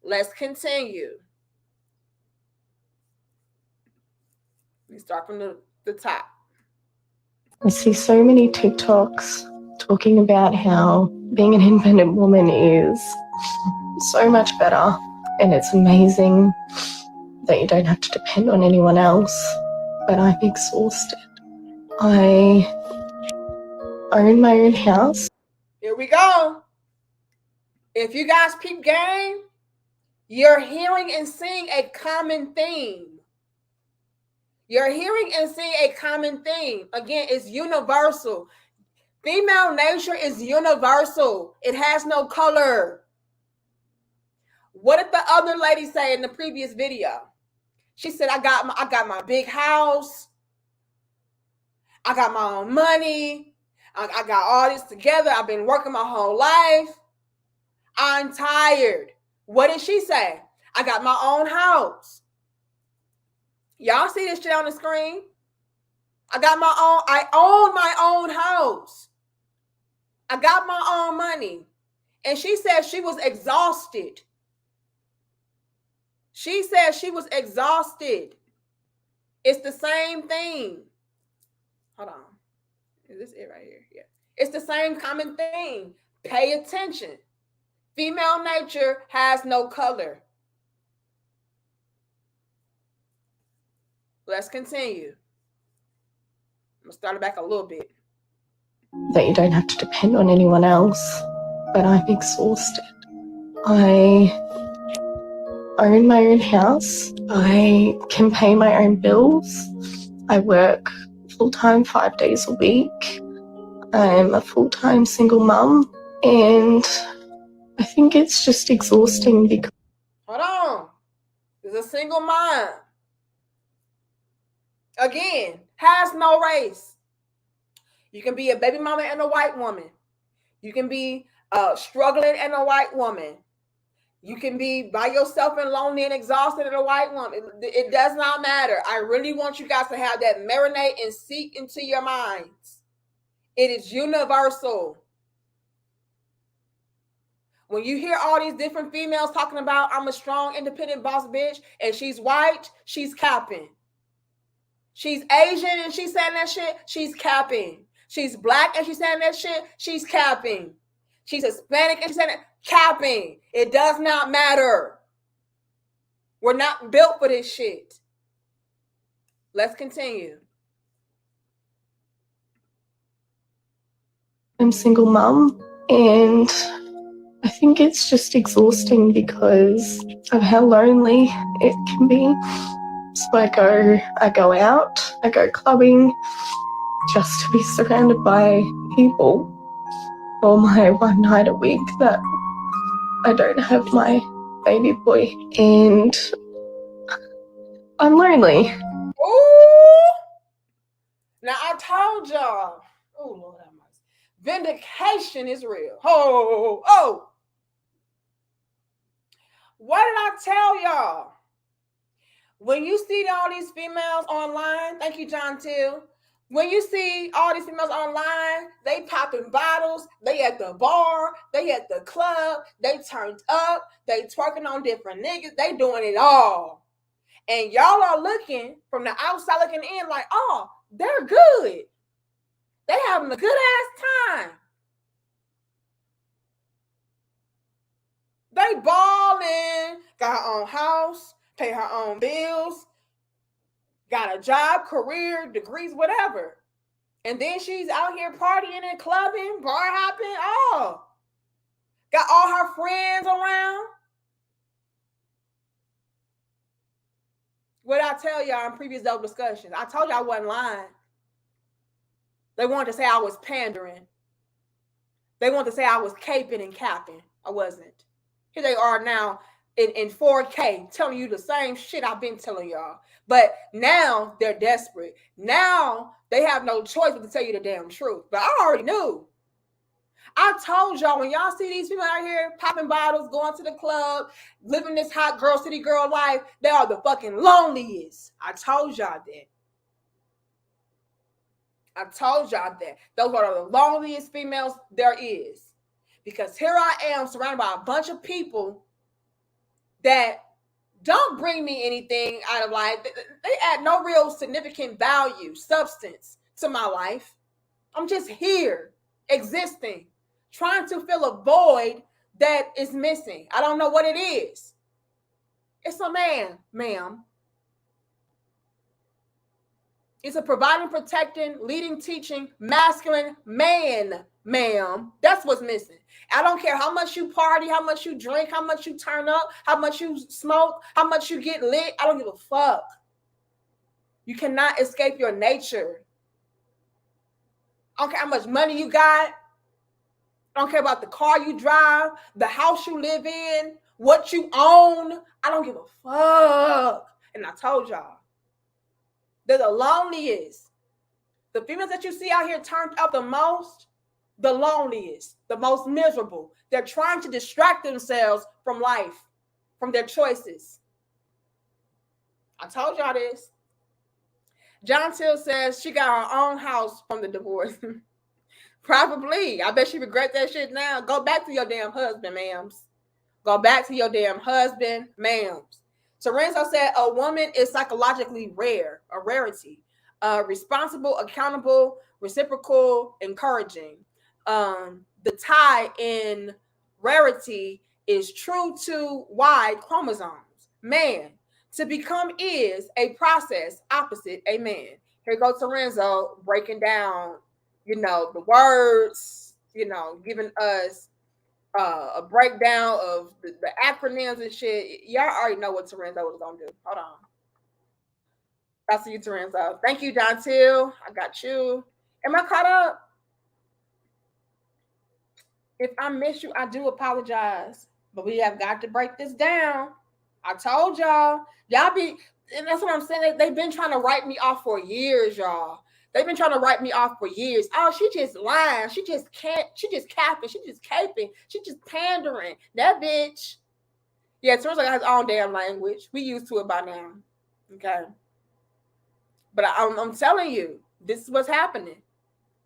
Let's continue. Let me start from the top. I see so many TikToks talking about how being an independent woman is so much better. And it's amazing that you don't have to depend on anyone else. But I'm exhausted. I own my own house. Here we go. If you guys peep game, you're hearing and seeing a common theme. You're hearing and seeing a common theme. Again, it's universal. Female nature is universal. It has no color. What did the other lady say in the previous video? She said, I got my big house. I got my own money. I got all this together. I've been working my whole life. I'm tired. What did she say? I got my own house. Y'all see this shit on the screen? I own my own house. I got my own money. And she said she was exhausted. She said she was exhausted. It's the same thing. Hold on. Is this it right here? Yeah. It's the same common thing. Pay attention. Female nature has no color. Let's continue. I'm going to start it back a little bit. That you don't have to depend on anyone else, but I'm exhausted. I own my own house. I can pay my own bills. I work full-time 5 days a week. I'm a full-time single mum, and I think it's just exhausting because... Hold on. There's a single mom. Again, has no race. You can be a baby mama and a white woman. You can be struggling and a white woman. You can be by yourself and lonely and exhausted and a white woman. It does not matter. I really want you guys to have that marinate and seep into your minds. It is universal. When you hear all these different females talking about, I'm a strong, independent boss bitch, and she's white, she's capping. She's Asian and she's saying that shit, she's capping. She's black and she's saying that shit, she's capping. She's Hispanic and she's saying that, capping. It does not matter. We're not built for this shit. Let's continue. I'm a single mum, and I think it's just exhausting because of how lonely it can be. So I go out, I go clubbing just to be surrounded by people for my one night a week that I don't have my baby boy, and I'm lonely. Ooh! Now I told y'all, oh Lord have mercy, vindication is real. Oh! What did I tell y'all? When you see all these females online, thank you, John Till. When you see all these females online, they popping bottles, they at the bar, they at the club, they turned up, they twerking on different niggas, they doing it all. And y'all are looking from the outside looking in like, oh, they're good. They having a good ass time. They balling, got her own house, pay her own bills, got a job, career, degrees, whatever. And then she's out here partying and clubbing, bar hopping, all. Got all her friends around. What I tell y'all in previous discussions, I told y'all I wasn't lying. They wanted to say I was pandering. They wanted to say I was caping and capping. I wasn't. Here they are now in 4K telling you the same shit I've been telling y'all. But now they're desperate. Now they have no choice but to tell you the damn truth. But I already knew. I told y'all, when y'all see these people out here popping bottles, going to the club, living this hot girl, city girl life, they are the fucking loneliest. I told y'all that. I told y'all that. Those are the loneliest females there is. Because here I am surrounded by a bunch of people that don't bring me anything out of life. They add no real significant value, substance to my life. I'm just here, existing, trying to fill a void that is missing. I don't know what it is. It's a man, ma'am. It's a providing, protecting, leading, teaching, masculine man, ma'am. That's what's missing. I don't care how much you party, how much you drink, how much you turn up, how much you smoke, how much you get lit. I don't give a fuck. You cannot escape your nature. I don't care how much money you got. I don't care about the car you drive, the house you live in, what you own. I don't give a fuck. And I told y'all, they're the loneliest. The females that you see out here turned up the most, the loneliest, the most miserable. They're trying to distract themselves from life, from their choices. I told y'all this. John Till says she got her own house from the divorce. Probably. I bet she regret that shit now. Go back to your damn husband, ma'ams. Go back to your damn husband, ma'ams. Terenzo said a woman is psychologically rare, a rarity. Responsible, accountable, reciprocal, encouraging. The tie in rarity is true to Y chromosomes. Man, to become is a process opposite a man. Here goes Terenzo breaking down, the words, giving us a breakdown of the acronyms and shit. Y'all already know what Terenzo was gonna do. Hold on. I see you, Terenzo. Thank you, Dontil. I got you. Am I caught up? If I miss you, I do apologize. But we have got to break this down. I told y'all. Y'all be, and that's what I'm saying. They've been trying to write me off for years, y'all. They've been trying to write me off for years. Oh, she just lying. She just can't. She just capping. She just caping. She just pandering. That bitch. Yeah, Terenzo got his own damn language. We used to it by now. Okay. But I'm telling you, this is what's happening.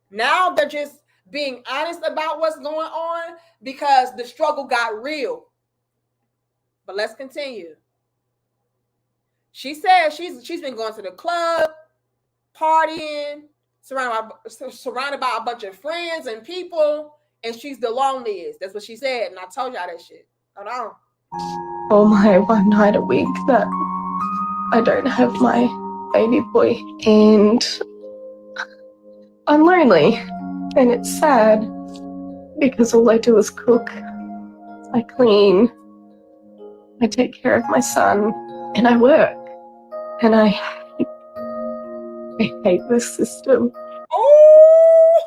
Now they're just being honest about what's going on because the struggle got real. But let's continue. She said she's been going to the club, partying, surrounded by a bunch of friends and people, and she's the loneliest. That's what she said, and I told y'all that shit. Hold on. Or my one night a week that I don't have my baby boy, and I'm lonely, and it's sad because all I do is cook, I clean, I take care of my son, and I work, and I hate this system. Oh,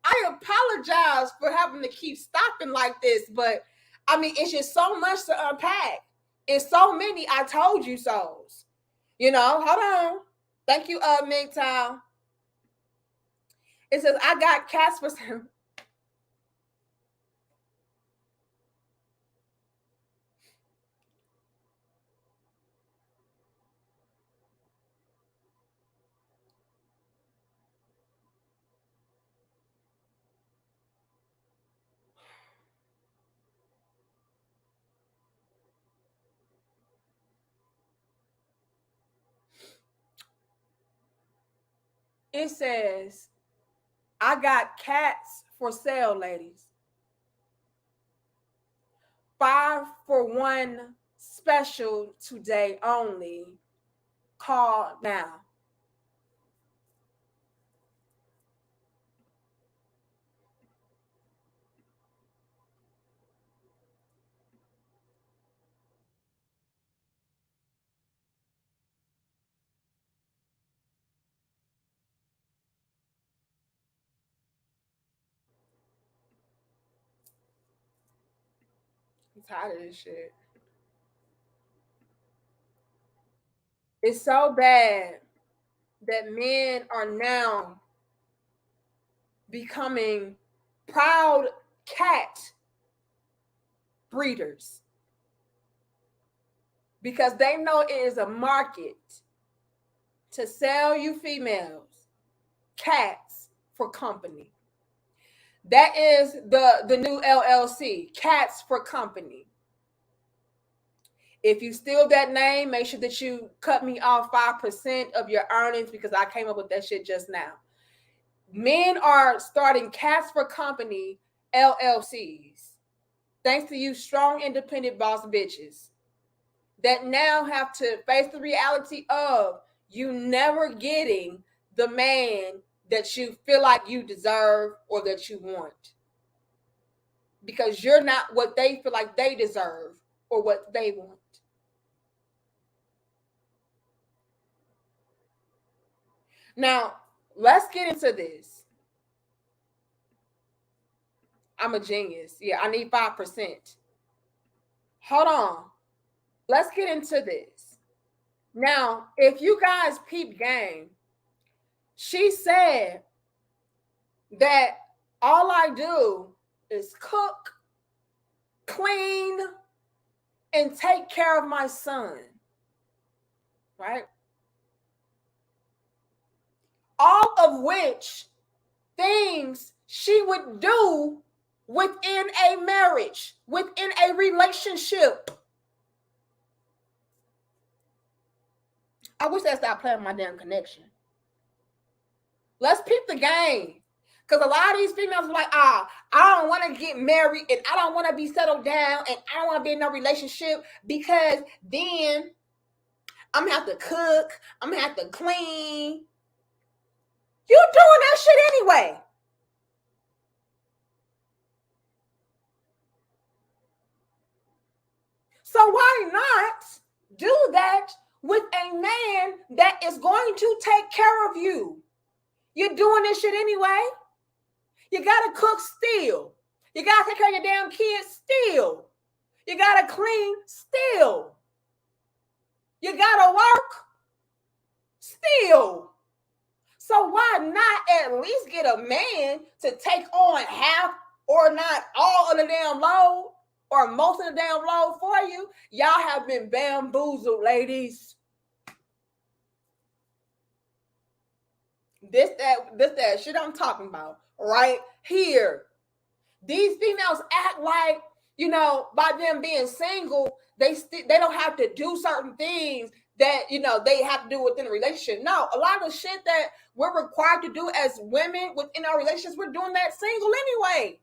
I apologize for having to keep stopping like this, but I mean, it's just so much to unpack. It's so many I told you so's. Hold on. Thank you, MGTOW. It says, I got cats for some. It says, I got cats for sale, ladies. 5 for 1 special today only. Call now. I'm tired of this shit. It's so bad that men are now becoming proud cat breeders because they know it is a market to sell you females cats for company. That is the new LLC, Cats for Company. If you steal that name, make sure that you cut me off 5% of your earnings because I came up with that shit just now. Men are starting Cats for Company LLCs. Thanks to you strong, independent boss bitches that now have to face the reality of you never getting the man that you feel like you deserve or that you want. Because you're not what they feel like they deserve or what they want. Now, let's get into this. I'm a genius. Yeah, I need 5%. Hold on. Let's get into this. Now, if you guys peep game, she said that all I do is cook, clean, and take care of my son. Right? All of which things she would do within a marriage, within a relationship. I wish they stopped playing my damn connection. Let's peep the game. Because a lot of these females are like, I don't want to get married and I don't want to be settled down and I don't want to be in no relationship because then I'm going to have to cook, I'm going to have to clean. You're doing that shit anyway. So why not do that with a man that is going to take care of you? You're doing this shit anyway. You got to cook still. You got to take care of your damn kids still. You got to clean still. You got to work still. So why not at least get a man to take on half or not all of the damn load or most of the damn load for you? Y'all have been bamboozled, ladies. This that shit I'm talking about right here. These females act like, you know, by them being single, they don't have to do certain things that, you know, they have to do within a relationship. No, a lot of the shit that we're required to do as women within our relationships, we're doing that single anyway.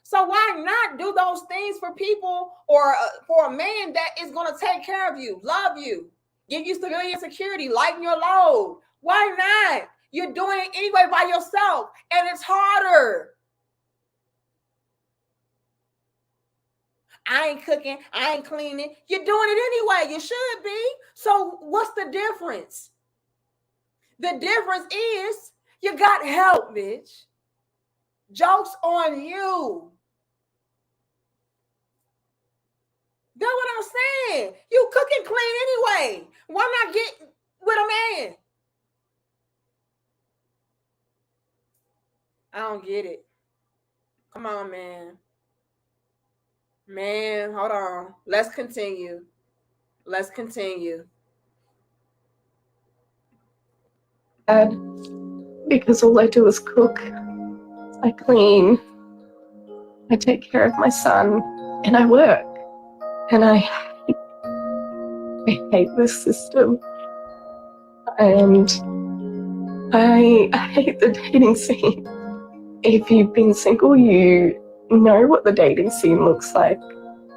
So why not do those things for people or for a man that is going to take care of you, love you, give you stability and security, lighten your load? Why not? You're doing it anyway by yourself, and it's harder. I ain't cooking, I ain't cleaning. You're doing it anyway. You should be. So what's the difference? The difference is you got help, bitch. Joke's on you. That's what I'm saying. You cook and clean anyway. Why not get with a man? I don't get it. Come on, man. Man, hold on. Let's continue. Because all I do is cook, I clean, I take care of my son, and I work. And I hate this system. And I hate the dating scene. If you've been single, you know what the dating scene looks like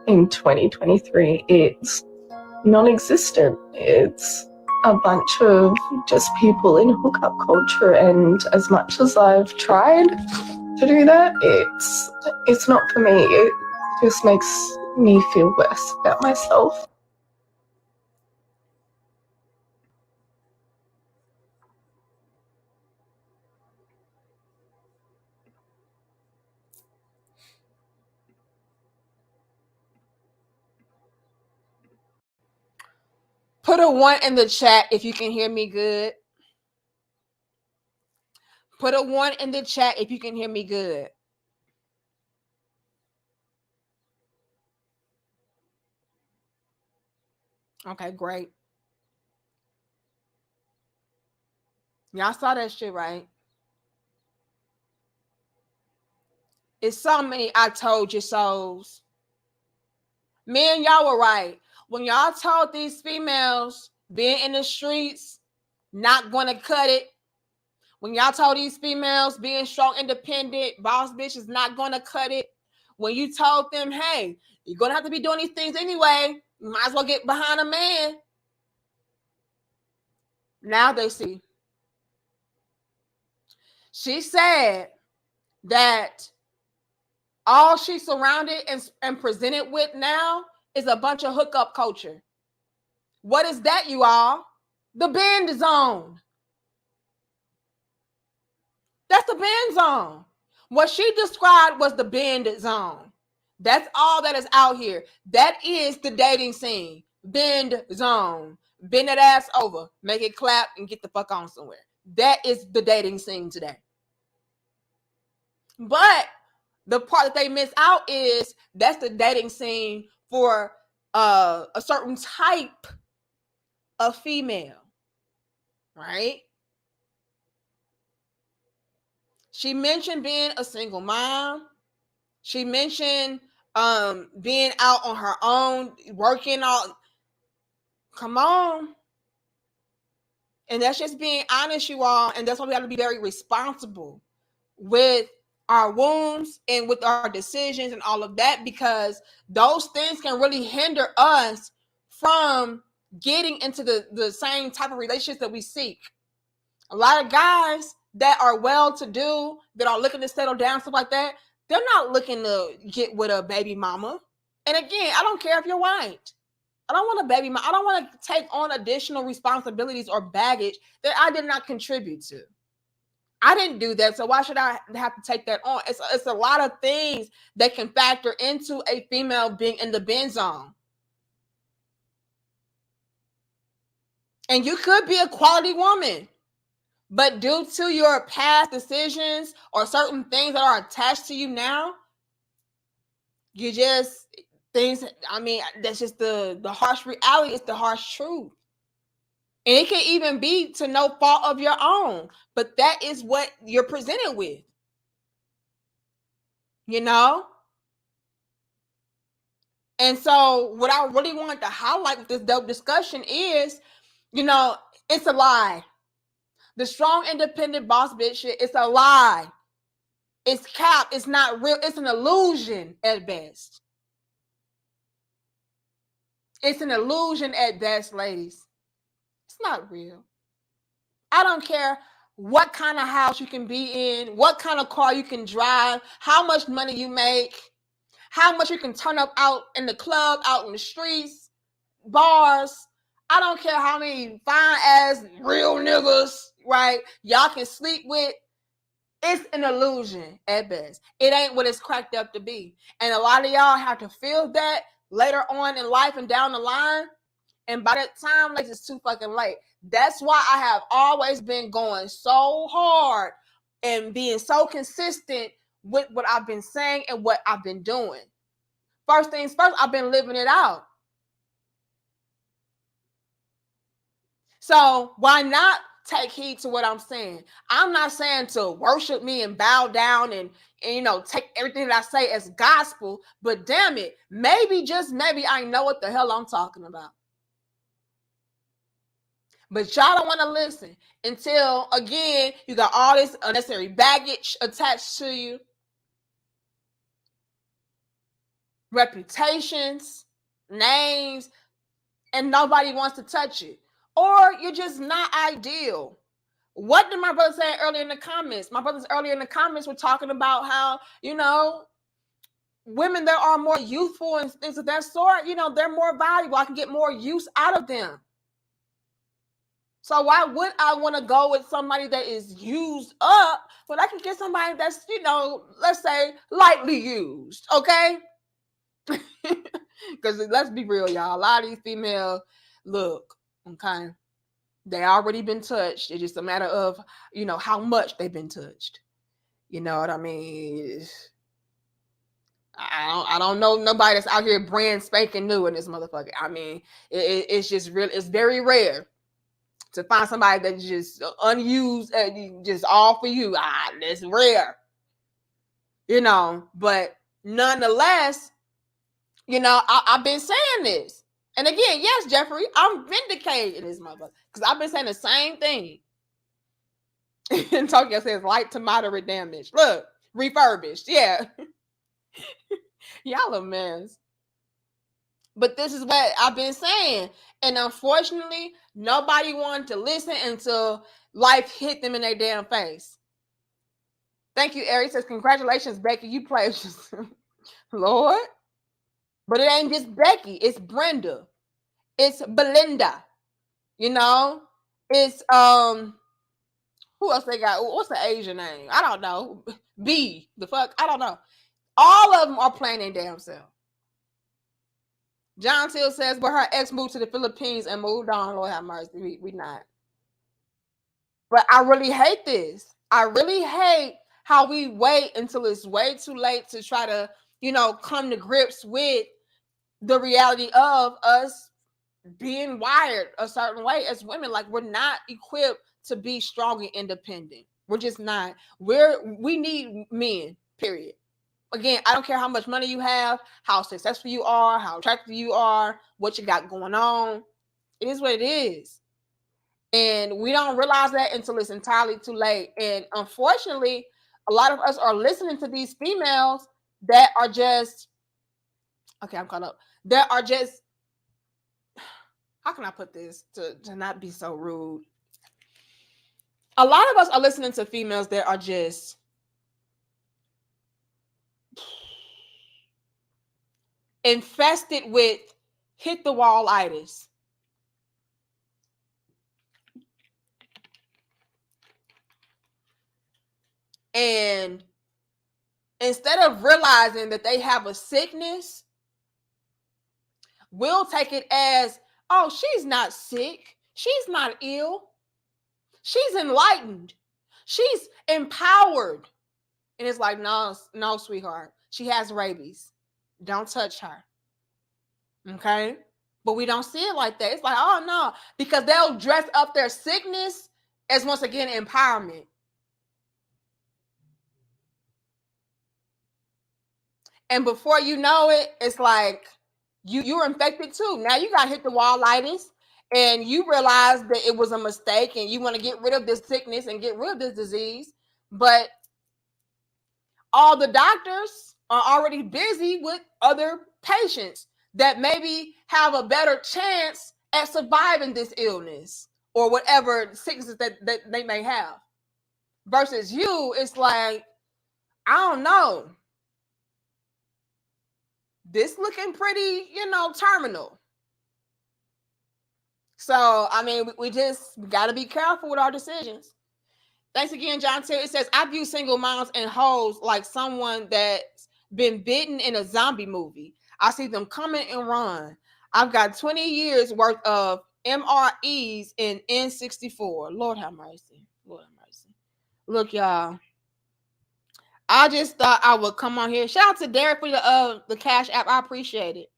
in 2023. It's non-existent. It's a bunch of just people in hookup culture, and as much as I've tried to do that, it's not for me. It just makes me feel worse about myself. Put a 1 in the chat if you can hear me good. Put a 1 in the chat if you can hear me good. Okay, great. Y'all saw that shit, right? It's so many I told you so's. Man, y'all were right. When y'all told these females being in the streets, not gonna cut it. When y'all told these females being strong, independent, boss bitch is not gonna cut it. When you told them, hey, you're gonna have to be doing these things anyway, you might as well get behind a man. Now they see. She said that all she's surrounded and presented with now is a bunch of hookup culture. What is that, you all? The bend zone. That's the bend zone. What she described was the bend zone. That's all that is out here. That is the dating scene. Bend zone. Bend that ass over. Make it clap and get the fuck on somewhere. That is the dating scene today. But the part that they miss out is that's the dating scene for a certain type of female, right? She mentioned being a single mom. She mentioned being out on her own, working out. Come on. And that's just being honest, you all. And that's why we have to be very responsible with our wounds and with our decisions and all of that, because those things can really hinder us from getting into the same type of relationships that we seek. A lot of guys that are well-to-do, that are looking to settle down, stuff like that, they're not looking to get with a baby mama. And again, I don't care if you're white. I don't want a baby mama. I don't want to take on additional responsibilities or baggage that I did not contribute to. I didn't do that, so why should I have to take that on? It's a lot of things that can factor into a female being in the bin zone. And you could be a quality woman, but due to your past decisions or certain things that are attached to you now, you just things. I mean, that's just the harsh reality. It's the harsh truth. And it can even be to no fault of your own, but that is what you're presented with. You know? And so what I really wanted to highlight with this dope discussion is, you know, it's a lie. The strong, independent boss bitch shit, it's a lie. It's cap. It's not real. It's an illusion at best. It's an illusion at best, ladies. It's not real. I don't care what kind of house you can be in, what kind of car you can drive, how much money you make, how much you can turn up out in the club, out in the streets, bars. I don't care how many fine ass real niggas, right, y'all can sleep with. It's an illusion at best. It ain't what it's cracked up to be. And a lot of y'all have to feel that later on in life and down the line. And by that time, like, it's too fucking late. That's why I have always been going so hard and being so consistent with what I've been saying and what I've been doing. First things first, I've been living it out. So why not take heed to what I'm saying? I'm not saying to worship me and bow down and you know, take everything that I say as gospel, but damn it, maybe, just maybe, I know what the hell I'm talking about. But y'all don't want to listen until, again, you got all this unnecessary baggage attached to you. Reputations, names, and nobody wants to touch it. Or you're just not ideal. What did my brother say earlier in the comments? My brothers earlier in the comments were talking about how, you know, women that are more youthful and things of that sort, you know, they're more valuable. I can get more use out of them. So why would I want to go with somebody that is used up when I can get somebody that's, you know, let's say lightly used, okay? Because let's be real, y'all. A lot of these females, look, okay, they already been touched. It's just a matter of, you know, how much they've been touched. You know what I mean? I don't know nobody that's out here brand spanking new in this motherfucker. I mean, it's just real. It's very rare to find somebody that's just unused, just all for you. That's rare, you know. But nonetheless, you know, I've been saying this. And again, yes, Jeffrey, I'm vindicating this motherfucker because I've been saying the same thing. And Tokyo says light to moderate damage. Look, refurbished. Yeah. Y'all a mess. But this is what I've been saying. And unfortunately, nobody wanted to listen until life hit them in their damn face. Thank you, Eric. Says, congratulations, Becky. You played. Lord. But it ain't just Becky. It's Brenda. It's Belinda. You know? It's, who else they got? What's the Asian name? I don't know. B. The fuck? I don't know. All of them are playing their damn self. John Till says, but her ex moved to the Philippines and moved on. Lord have mercy. We not. But I really hate this. I really hate how we wait until it's way too late to try to, you know, come to grips with the reality of us being wired a certain way as women. Like, we're not equipped to be strong and independent. We're just not. We need men, period. Again, I don't care how much money you have, how successful you are, how attractive you are, what you got going on. It is what it is. And we don't realize that until it's entirely too late. And unfortunately, a lot of us are listening to these females that are just, okay, I'm caught up. That are just, how can I put this to not be so rude? A lot of us are listening to females that are just infested with hit the wall-itis. And instead of realizing that they have a sickness, we'll take it as, oh, she's not sick. She's not ill. She's enlightened. She's empowered. And it's like, no, sweetheart. She has rabies. Don't touch her. Okay? But we don't see it like that. It's like, oh, no. Because they'll dress up their sickness as, once again, empowerment. And before you know it, it's like you're infected too. Now you got hit the wall-itis and you realize that it was a mistake and you want to get rid of this sickness and get rid of this disease. But all the doctors are already busy with other patients that maybe have a better chance at surviving this illness or whatever sicknesses that they may have. Versus you, it's like, I don't know. This looking pretty, terminal. So, I mean, we just got to be careful with our decisions. Thanks again, John Terry. It says, I view single moms and hoes like someone that's been bitten in a zombie movie. I see them come in and run. I've got 20 years worth of MREs in N64. Lord have mercy. Lord have mercy. Look, y'all. I just thought I would come on here. Shout out to Derek for the Cash App. I appreciate it.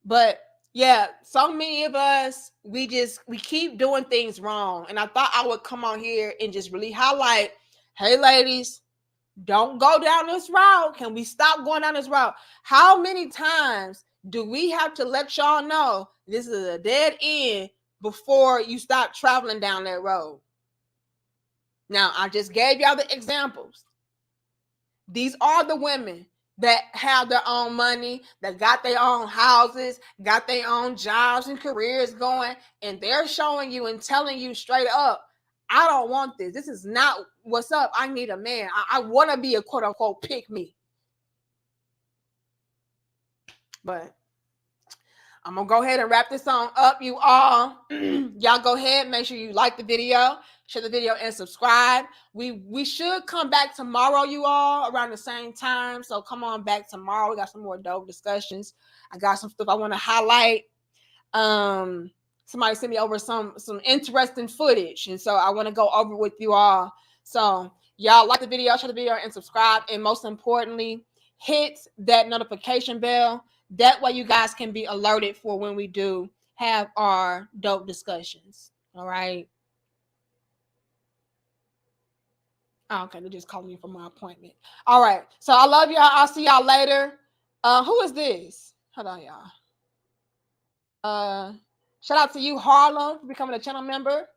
But yeah, so many of us, we keep doing things wrong. And I thought I would come on here and just really highlight, hey ladies, don't go down this route. Can we stop going down this route? How many times do we have to let y'all know this is a dead end before you stop traveling down that road? Now, I just gave y'all the examples. These are the women that have their own money, that got their own houses, got their own jobs and careers going, and they're showing you and telling you straight up, I don't want this. This is not what's up. I need a man. I want to be a quote-unquote pick me. But I'm going to go ahead and wrap this on up, you all. Y'all go ahead. Make sure you like the video, share the video, and subscribe. We should come back tomorrow, you all, around the same time. So come on back tomorrow. We got some more dope discussions. I got some stuff I want to highlight. Somebody sent me over some interesting footage. And so I want to go over with you all. So y'all like the video, share the video, and subscribe. And most importantly, hit that notification bell. That way you guys can be alerted for when we do have our dope discussions. All right. Oh, okay, they're just calling me for my appointment. All right. So I love y'all. I'll see y'all later. Who is this? Hold on, y'all. Shout out to you, Harlem, for becoming a channel member.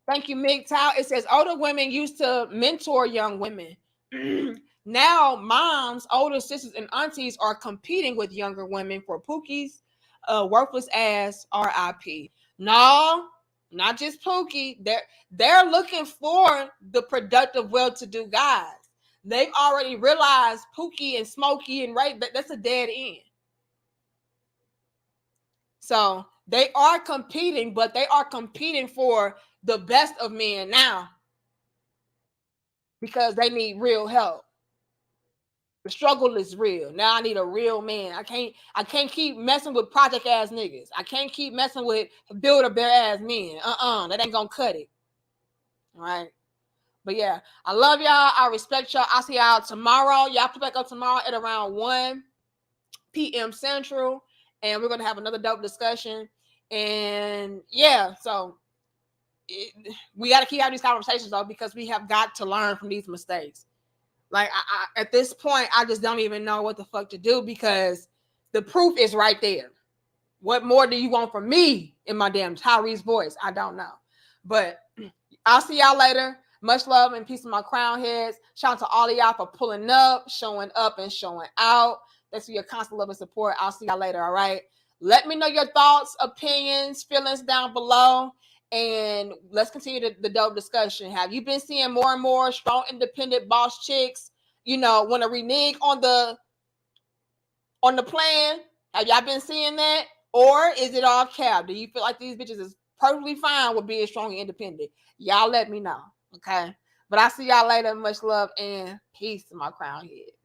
Thank you, MGTOW. It says older women used to mentor young women. Now, moms, older sisters, and aunties are competing with younger women for Pookie's worthless ass RIP. No, not just Pookie. They're looking for the productive, well-to-do guys. They've already realized Pookie and Smokey and Ray, that's a dead end. So they are competing, but they are competing for the best of men now because they need real help. The struggle is real. Now I need a real man. I can't keep messing with project ass niggas. I can't keep messing with builder bear ass men. That ain't gonna cut it. All right. But yeah, I love y'all. I respect y'all. I'll see y'all tomorrow. Y'all put back up tomorrow at around 1 p.m. Central. And we're gonna have another dope discussion. And yeah, so we got to keep having these conversations though, because we have got to learn from these mistakes. Like I at this point, I just don't even know what the fuck to do, because the proof is right there. What more do you want from me in my damn Tyrese voice? I don't know. But I'll see y'all later. Much love and peace to my crown heads. Shout out to all of y'all for pulling up and showing out. Thanks for your constant love and support. I'll see y'all later, all right? Let me know your thoughts, opinions, feelings down below. And let's continue the dope discussion. Have you been seeing more and more strong, independent boss chicks, want to renege on the plan? Have y'all been seeing that? Or is it all cap? Do you feel like these bitches is perfectly fine with being strong and independent? Y'all let me know, okay? But I'll see y'all later. Much love and peace to my crown head.